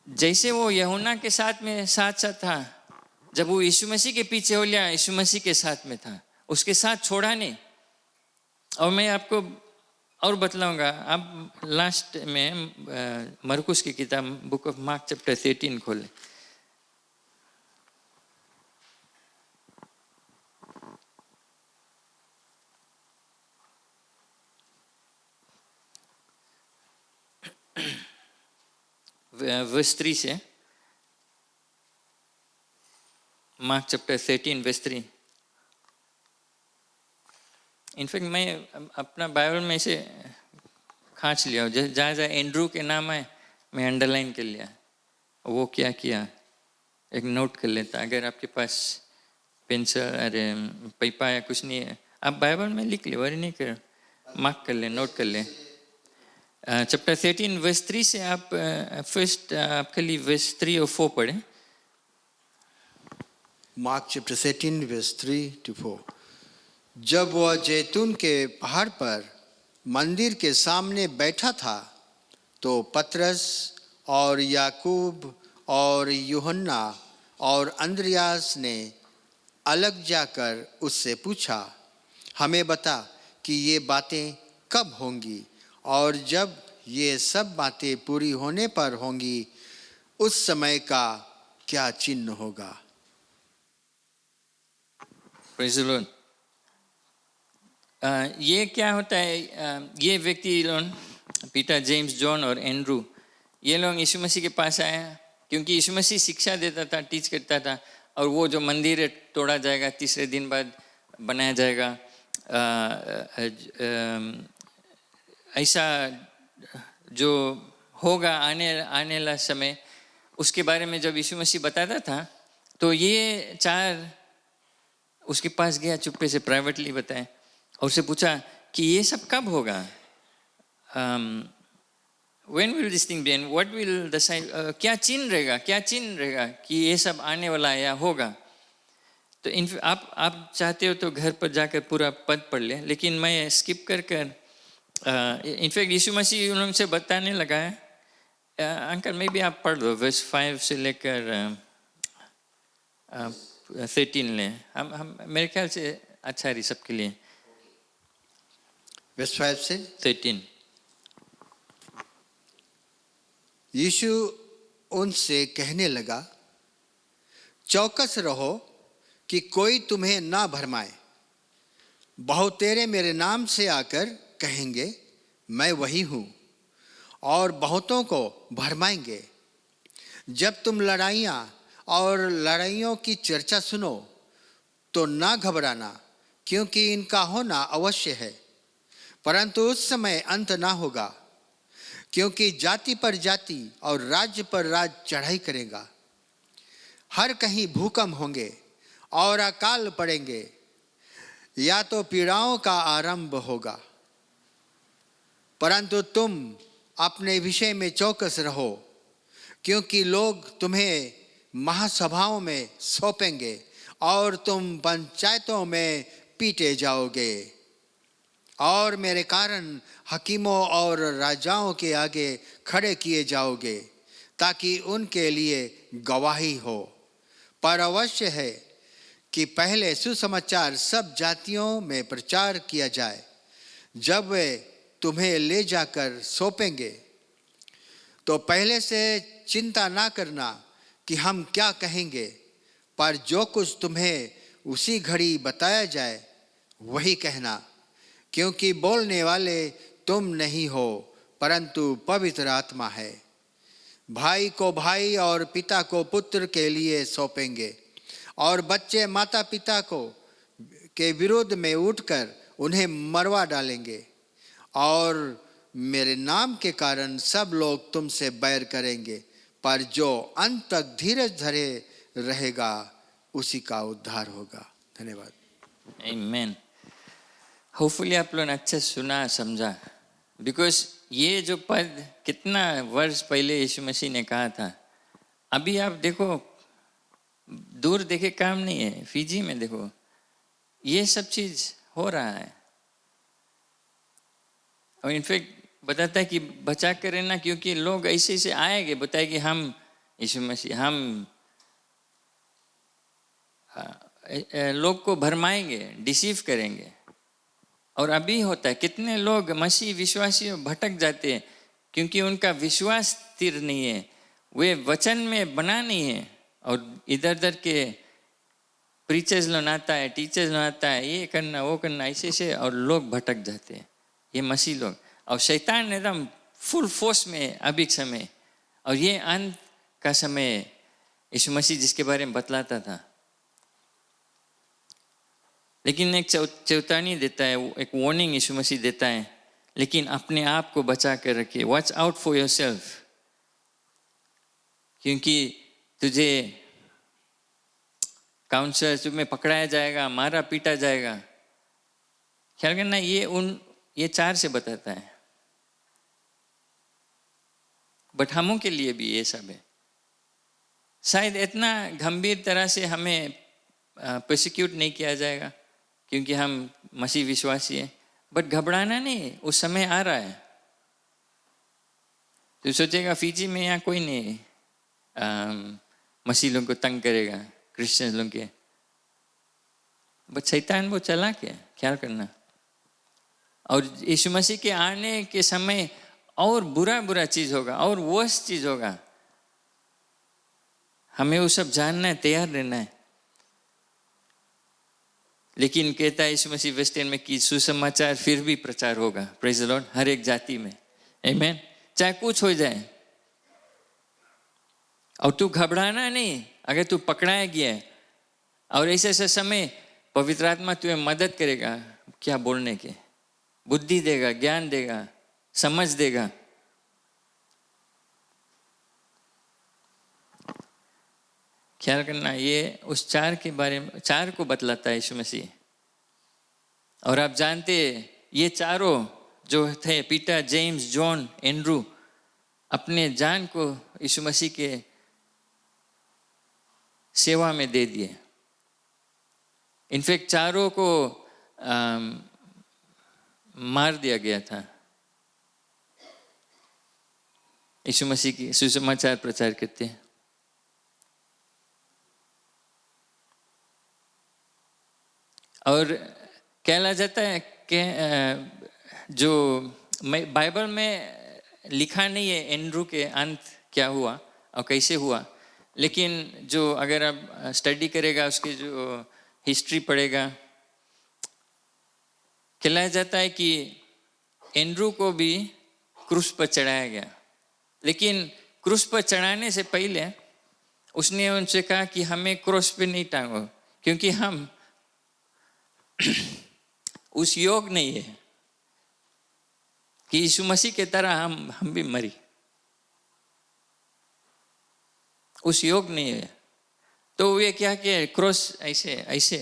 जैसे वो यूहन्ना के साथ था, जब वो यीशु मसीह के पीछे हो लिया, यीशु मसीह के साथ में था, उसके साथ छोड़ा नहीं। और मैं आपको और बतलाऊंगा। आप लास्ट में मरकुस की किताब बुक ऑफ मार्क चैप्टर 13 खोले। वर्स 3 से, मार्क चैप्टर 13 वर्स 3। इनफैक्ट मैं अपना बाइबल में इसे खांच लिया, जहाँ जहाँ एंड्रू के नाम है मैं अंडरलाइन कर लिया। वो क्या किया एक नोट कर लेता, अगर आपके पास पेंसिल अरे पैपा या कुछ नहीं है, आप बाइबल में लिख ले, वरी नहीं कर, मार्क कर ले, नोट कर ले। चैप्टर 13 वर्स 3 से आप फर्स्ट आपके लिए वर्स 3 और 4 पढ़ें। Mark chapter 13 verse 3 to 4। जब वह जैतून के पहाड़ पर मंदिर के सामने बैठा था तो पतरस और याकूब और यूहन्ना और अंद्रयास ने अलग जाकर उससे पूछा, हमें बता कि ये बातें कब होंगी और जब ये सब बातें पूरी होने पर होंगी उस समय का क्या चिन्ह होगा। Praise the Lord. ये क्या होता है, ये व्यक्ति लोग पीटर, जेम्स, जॉन और एंड्रू, ये लोग यीशु मसीह के पास आए क्योंकि यीशु मसीह शिक्षा देता था, टीच करता था, और वो जो मंदिर है तोड़ा जाएगा, तीसरे दिन बाद बनाया जाएगा, ऐसा जो होगा आने वाला समय, उसके बारे में जब यीशु मसीह बताता था तो ये चार उसके पास गया, चुप्पे से प्राइवेटली बताए और उससे पूछा कि ये सब कब होगा, when will this thing be and what will the sign, क्या चिन्ह रहेगा कि ये सब आने वाला है या होगा। तो आप चाहते हो तो घर पर जाकर पूरा पद पढ़ ले, लेकिन मैं स्किप कर इनफैक्ट यीशु मसीह उनसे बताने लगा है। अंकल मे भी आप पढ़ लो वर्स 5 से लेकर 13 ले, हम मेरे ख्याल से अच्छा है सबके लिए। वर्स 5 से 13। यीशु उनसे कहने लगा, चौकस रहो कि कोई तुम्हें ना भरमाए। बहुतेरे मेरे नाम से आकर कहेंगे मैं वही हूँ और बहुतों को भरमाएंगे। जब तुम लड़ाइयाँ और लड़ाइयों की चर्चा सुनो तो ना घबराना, क्योंकि इनका होना अवश्य है, परंतु उस समय अंत ना होगा। क्योंकि जाति पर जाति और राज्य पर राज्य चढ़ाई करेगा। हर कहीं भूकंप होंगे और अकाल पड़ेंगे, या तो पीड़ाओं का आरंभ होगा। परंतु तुम अपने विषय में चौकस रहो, क्योंकि लोग तुम्हें महासभाओं में सौंपेंगे और तुम पंचायतों में पीटे जाओगे और मेरे कारण हकीमों और राजाओं के आगे खड़े किए जाओगे ताकि उनके लिए गवाही हो। पर अवश्य है कि पहले सुसमाचार सब जातियों में प्रचार किया जाए। जब वे तुम्हें ले जाकर सौंपेंगे तो पहले से चिंता ना करना कि हम क्या कहेंगे, पर जो कुछ तुम्हें उसी घड़ी बताया जाए वही कहना, क्योंकि बोलने वाले तुम नहीं हो परंतु पवित्र आत्मा है। भाई को भाई और पिता को पुत्र के लिए सौंपेंगे और बच्चे माता पिता को के विरोध में उठकर उन्हें मरवा डालेंगे और मेरे नाम के कारण सब लोग तुमसे बैर करेंगे, पर जो अंत तक धीरज धरे रहेगा उसी का उद्धार होगा। धन्यवाद। आमीन। होपफुली आप लोगों ने अच्छे सुना समझा, बिकॉज ये जो पद कितना वर्ष पहले यीशु मसीह ने कहा था, अभी आप देखो दूर देखे काम नहीं है, फिजी में देखो ये सब चीज हो रहा है। और इनफैक्ट बताता है कि बचा कर रहना, क्योंकि लोग ऐसे ऐसे आएंगे, बताए कि हम यीशु मसीह, हम लोग को भरमाएंगे, डिसीव करेंगे। और अभी होता है, कितने लोग मसीह विश्वासी भटक जाते हैं क्योंकि उनका विश्वास स्थिर नहीं है, वे वचन में बना नहीं है, और इधर उधर के प्रीचर्स लोग आता है, टीचर्स लोग आता है, ये करना वो करना ऐसे से, और लोग भटक जाते हैं, ये मसीह लोग। और शैतान एकदम फुल फोर्स में अभी समय, और ये अंत का समय यीशु मसीह जिसके बारे में बतलाता था। लेकिन एक चेतावनी देता है, एक वार्निंग यीशु मसीह देता है, लेकिन अपने आप को बचा कर रखिए, वॉच आउट फॉर योरसेल्फ, क्योंकि तुझे काउंसलर्स में पकड़ाया जाएगा, मारा पीटा जाएगा। ख्याल करना, ये 4 से बताता है। बट हमों के लिए भी ये सब है। शायद इतना गंभीर तरह से हमें प्रोसिक्यूट नहीं किया जाएगा क्योंकि हम मसीह विश्वासी हैं, बट घबराना नहीं, उस समय आ रहा है। तो सोचेगा फिजी में यहाँ कोई नहीं मसीह लोगों को तंग करेगा, क्रिश्चियन लोगों के, बट शैतान वो चला क्या, ख्याल करना। और यीशु मसीह के आने के समय और बुरा चीज होगा, और वर्स्ट चीज होगा। हमें वो सब जानना है, तैयार रहना है। लेकिन कहता है यीशु मसीह वेस्टर्न में कि सुसमाचार फिर भी प्रचार होगा, प्रेज द लॉर्ड, हर एक जाति में, आमीन, चाहे कुछ हो जाए। और तू घबराना नहीं अगर तू पकड़ाया गया है। और ऐसे ऐसे समय पवित्र आत्मा तुम्हें मदद करेगा, क्या बोलने के, बुद्धि देगा, ज्ञान देगा, समझ देगा। ख्याल करना, ये उस 4 के बारे में, 4 को बतलाता है यीशु मसीह। और आप जानते ये चारों जो थे, पीटर, जेम्स, जॉन, एंड्रू, अपने जान को यीशु मसीह के सेवा में दे दिए। इनफैक्ट चारों को मार दिया गया था यीशु मसीह की सुसमाचार प्रचार करते हैं। और कहला जाता है कि जो बाइबल में लिखा नहीं है एंड्रू के अंत क्या हुआ और कैसे हुआ, लेकिन जो अगर आप स्टडी करेगा, उसके जो हिस्ट्री पढ़ेगा, कहलाया जाता है कि एंड्रू को भी क्रूस पर चढ़ाया गया। लेकिन क्रूस पर चढ़ाने से पहले उसने उनसे कहा कि हमें क्रूस पे नहीं टांगो, क्योंकि हम उस योग नहीं है कि यीशु मसीह के तरह हम भी मरी, उस योग नहीं है। तो वे क्या किया, क्रॉस ऐसे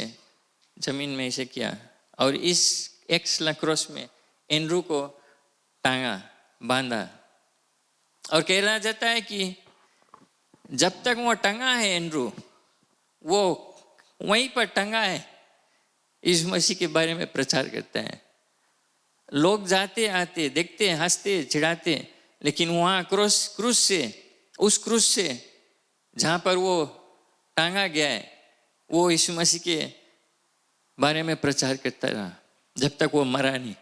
जमीन में ऐसे किया, और इस एक्स क्रॉस में एंड्रू को टांगा, बांधा। और कहला जाता है कि जब तक वो टंगा है एंड्रू, वो वहीं पर टंगा है, यीशु मसीह के बारे में प्रचार करता है। लोग जाते आते देखते, हंसते, चिढ़ाते, लेकिन वहाँ क्रूस से, उस क्रूस से जहाँ पर वो टांगा गया है, वो यीशु मसीह के बारे में प्रचार करता रहा जब तक वो मरा नहीं।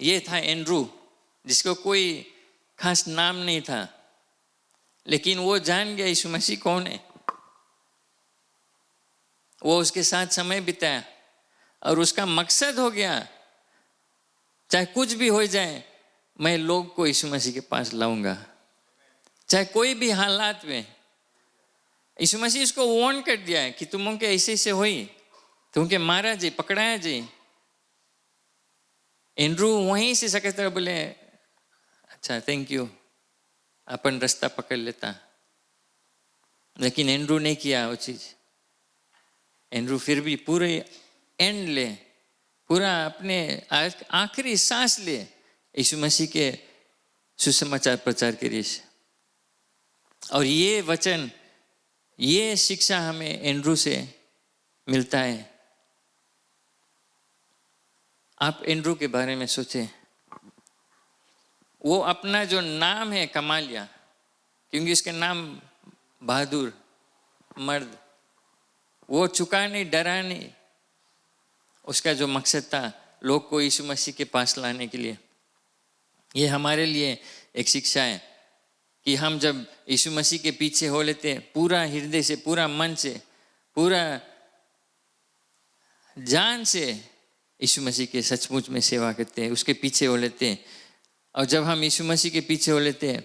ये था एंड्रू, जिसको कोई खास नाम नहीं था, लेकिन वो जान गया यीशु मसीह कौन है। वो उसके साथ समय बिताया और उसका मकसद हो गया, चाहे कुछ भी हो जाए, मैं लोग को यीशु मसीह के पास लाऊंगा, चाहे कोई भी हालात में। यीशु मसीह इसको वार्न कर दिया है कि तुम उनके ऐसे हुई, तुमके मारा जी, पकड़ाया जी। एंड्रू वहीं से सकता बोले, अच्छा थैंक यू, अपन रास्ता पकड़ लेता। लेकिन एंड्रू ने किया वो चीज। एंड्रू फिर भी पूरे एंड ले, पूरा अपने आखिरी सांस ले यीशु मसीह के सुसमाचार प्रचार करिए। और ये वचन, ये शिक्षा हमें एंड्रू से मिलता है। आप एंड्रू के बारे में सोचें, वो अपना जो नाम है कमालिया, क्योंकि इसका नाम बहादुर मर्द, वो चुका नहीं, डरा नहीं। उसका जो मकसद था लोग को यीशु मसीह के पास लाने के लिए। ये हमारे लिए एक शिक्षा है कि हम जब यीशु मसीह के पीछे हो लेते, पूरा हृदय से, पूरा मन से, पूरा जान से यीशु मसीह के सचमुच में सेवा करते हैं, उसके पीछे हो लेते हैं। और जब हम यीशु मसीह के पीछे हो लेते हैं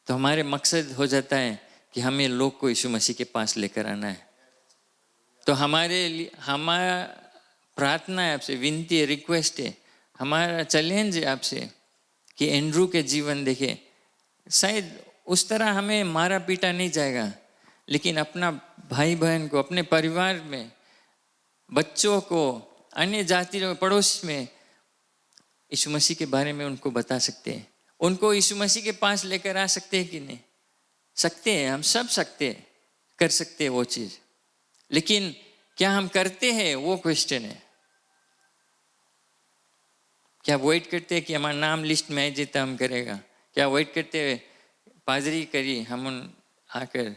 तो हमारे मकसद हो जाता है कि हमें लोग को यीशु मसीह के पास लेकर आना है। तो हमारे लिए, हमारा प्रार्थना है आपसे, विनती है, रिक्वेस्ट है, हमारा चैलेंज है आपसे कि एंड्रू के जीवन देखे, शायद उस तरह हमें मारा पीटा नहीं जाएगा, लेकिन अपना भाई बहन को, अपने परिवार में बच्चों को, अन्य जातियों पड़ोस में यीशु मसीह के बारे में उनको बता सकते हैं, उनको यीशु मसीह के पास लेकर आ सकते हैं कि नहीं? सकते हैं, हम सब सकते हैं, कर सकते हैं वो चीज, लेकिन क्या हम करते हैं वो क्वेश्चन है। क्या वेट करते हैं कि हमारा नाम लिस्ट में आ जाए तो हम करेगा? क्या वेट करते हैं पादरी करी हम उन आकर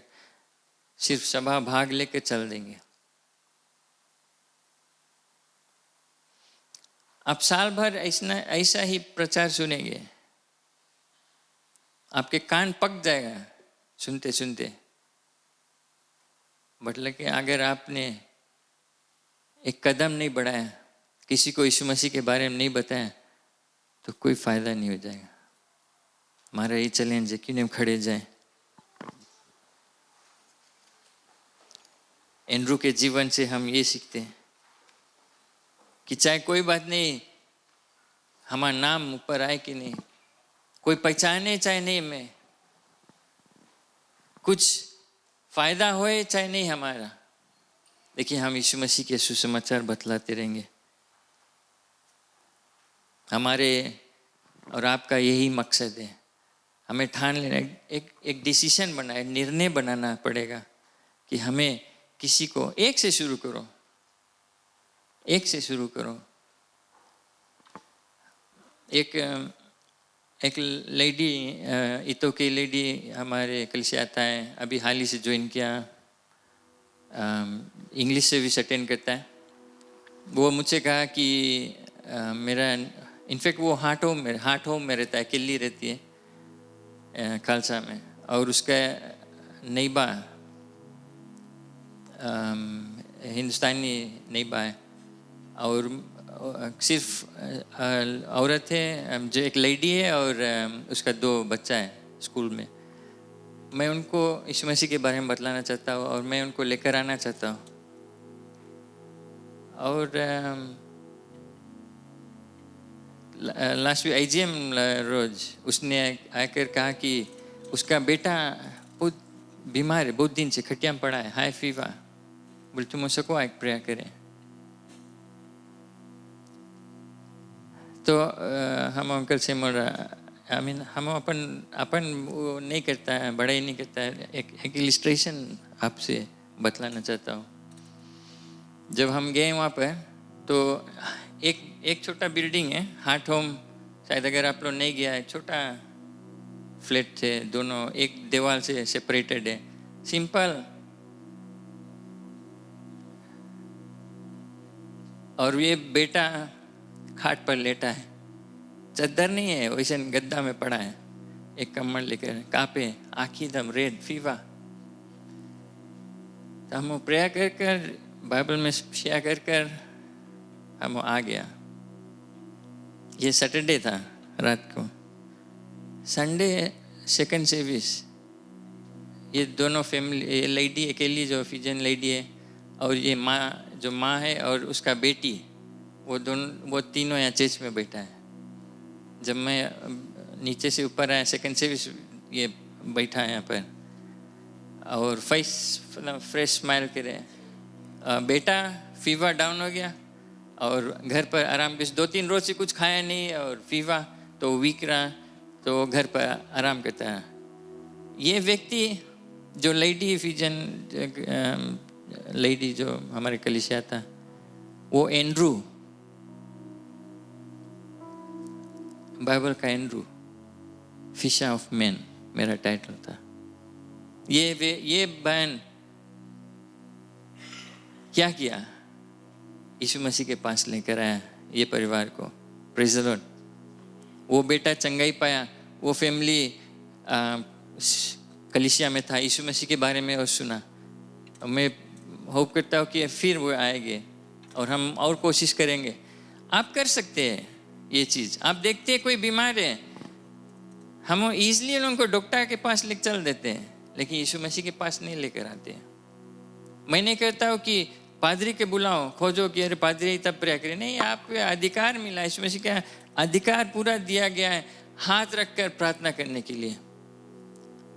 सिर्फ सभा भाग लेकर चल देंगे? आप साल भर ऐसा ही प्रचार सुनेंगे, आपके कान पक जाएगा सुनते सुनते। मतलब कि अगर आपने एक कदम नहीं बढ़ाया, किसी को यीशु मसीह के बारे में नहीं बताया, तो कोई फायदा नहीं हो जाएगा। हमारा ये चैलेंज है कि हम खड़े जाएं। एंड्रू के जीवन से हम ये सीखते हैं कि चाहे कोई बात नहीं, हमारा नाम ऊपर आए कि नहीं, कोई पहचाने चाहे नहीं, में कुछ फायदा होए चाहे नहीं हमारा, देखिए हम यीशु मसीह के सुसमाचार बतलाते रहेंगे। हमारे और आपका यही मकसद है। हमें ठान लेना, एक डिसीजन बनाए, निर्णय बनाना पड़ेगा कि हमें किसी को एक से शुरू करो, एक से शुरू करो। एक लेडी, इतो की लेडी हमारे कलिसिया आता है, अभी हाल ही से ज्वाइन किया, इंग्लिश सर्विस अटेंड करता है। वो मुझसे कहा कि मेरा, इनफैक्ट वो हार्ट होम में रहता है, किल्ली रहती है खालसा में, और उसका नईबा हिंदुस्तानी नईबा है, और सिर्फ औरत है, जो एक लेडी है, और उसका 2 बच्चा है स्कूल में। मैं उनको यीशु मसीह के बारे में बतलाना चाहता हूँ और मैं उनको लेकर आना चाहता हूँ। और लास्ट वीक IGM रोज उसने आकर कहा कि उसका बेटा बहुत बीमार है, बहुत दिन से खटिया में पड़ा है, हाई फीवर। बोले तुम उसको एक प्रेयर करें। तो हम अंकल से हम अपन वो नहीं करता है, बड़ा ही नहीं करता है। एक इलिस्ट्रेशन आपसे बतलाना चाहता हूँ। जब हम गए वहाँ पर, तो एक छोटा बिल्डिंग है, हार्ट होम, शायद अगर आप लोग नहीं गया है, छोटा फ्लैट थे, दोनों एक दीवार से सेपरेटेड है, सिंपल। और ये बेटा खाट पर लेटा है, चद्दर नहीं है, वैसे गद्दा में पड़ा है, एक कम्बल लेकर, कांपे, आँखी दम रेड फीवर। तो हम प्रेयर कर कर, बाइबल में शेयर कर कर हम आ गया। ये सैटरडे था रात को, संडे सेकंड सर्विस, ये दोनों फैमिली, ये लेडी अकेली जो फिजियन लेडी है, और ये जो माँ है और उसका बेटी, वो तीनों यहाँ चर्च में बैठा है। जब मैं नीचे से ऊपर आया, सेकंड सर्विस, ये बैठा है यहाँ पर, और फ्रेश स्माइल करे। बेटा फीवर डाउन हो गया और घर पर आराम कर, 2-3 रोज से कुछ खाया नहीं और फीवर, तो वीक रहा, तो घर पर आराम करता है। ये व्यक्ति जो लेडी फिजियन लेडी जो हमारे कलिसिया था, वो एंड्रू, बाइबल का एंड्रू, फिशर ऑफ मैन मेरा टाइटल था। ये बहन क्या किया, यीशु मसीह के पास लेकर आया ये परिवार को। Praise the Lord. वो बेटा चंगाई पाया, वो फैमिली कलिसिया में था, यीशु मसीह के बारे में और सुना। मैं होप करता हूँ कि फिर वो आएंगे और हम और कोशिश करेंगे। आप कर सकते हैं ये चीज़। आप देखते हैं कोई बीमार है, हम ईजिली उनको डॉक्टर के पास लेकर चल देते हैं, लेकिन यीशु मसीह के पास नहीं लेकर आते हैं। मैं नहीं कहता हूँ कि पादरी के बुलाओ, खोजो कि अरे पादरी तब प्रेयर करें, नहीं, आपको अधिकार मिला, यीशु मसीह का अधिकार पूरा दिया गया है। हाथ रखकर प्रार्थना करने के लिए।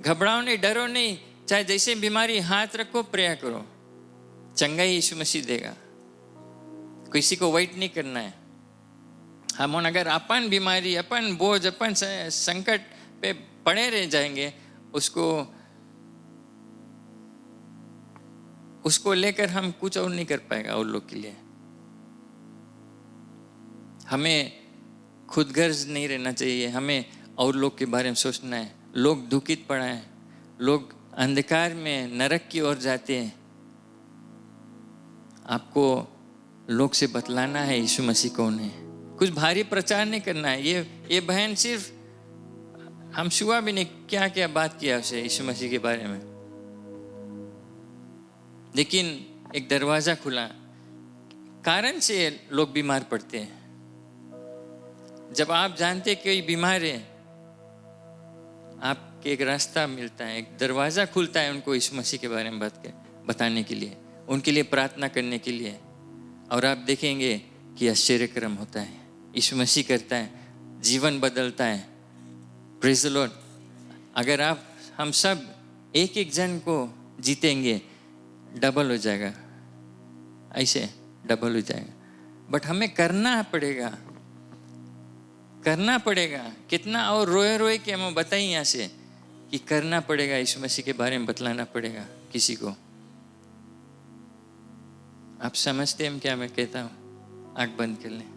घबराओ नहीं, डरो नहीं, चाहे जैसे बीमारी, हाथ रखो, प्रेयर करो, चंगाई यीशु मसीह देगा। किसी को वेट नहीं करना है। हम अगर अपन बीमारी, अपन बोझ, अपन संकट पे पड़े रह जाएंगे, उसको लेकर हम कुछ और नहीं कर पाएगा और लोग के लिए। हमें खुद गर्ज नहीं रहना चाहिए, हमें और लोग के बारे में सोचना है। लोग दुखित पड़ा है, लोग अंधकार में नरक की ओर जाते हैं। आपको लोग से बतलाना है यीशु मसीह कौन है। कुछ भारी प्रचार नहीं करना है। ये बहन सिर्फ, हम छुआ भी नहीं क्या क्या बात किया उसे यीशु मसीह के बारे में, लेकिन एक दरवाजा खुला। कारण से लोग बीमार पड़ते हैं। जब आप जानते कि कोई बीमार है, आपके एक रास्ता मिलता है, एक दरवाजा खुलता है उनको यीशु मसीह के बारे में बताने के लिए, उनके लिए प्रार्थना करने के लिए। और आप देखेंगे कि आश्चर्यक्रम होता है। यीशु मसीह करता है, जीवन बदलता है। Praise the Lord. अगर हम सब एक एक जन को जीतेंगे, डबल हो जाएगा, ऐसे डबल हो जाएगा। बट हमें करना पड़ेगा। कितना, और रोए रोए के हमें बताइए यहाँ से कि करना पड़ेगा। यीशु मसीह के बारे में बतलाना पड़ेगा किसी को। आप समझते हैं क्या मैं कहता हूँ? आँख बंद कर लें।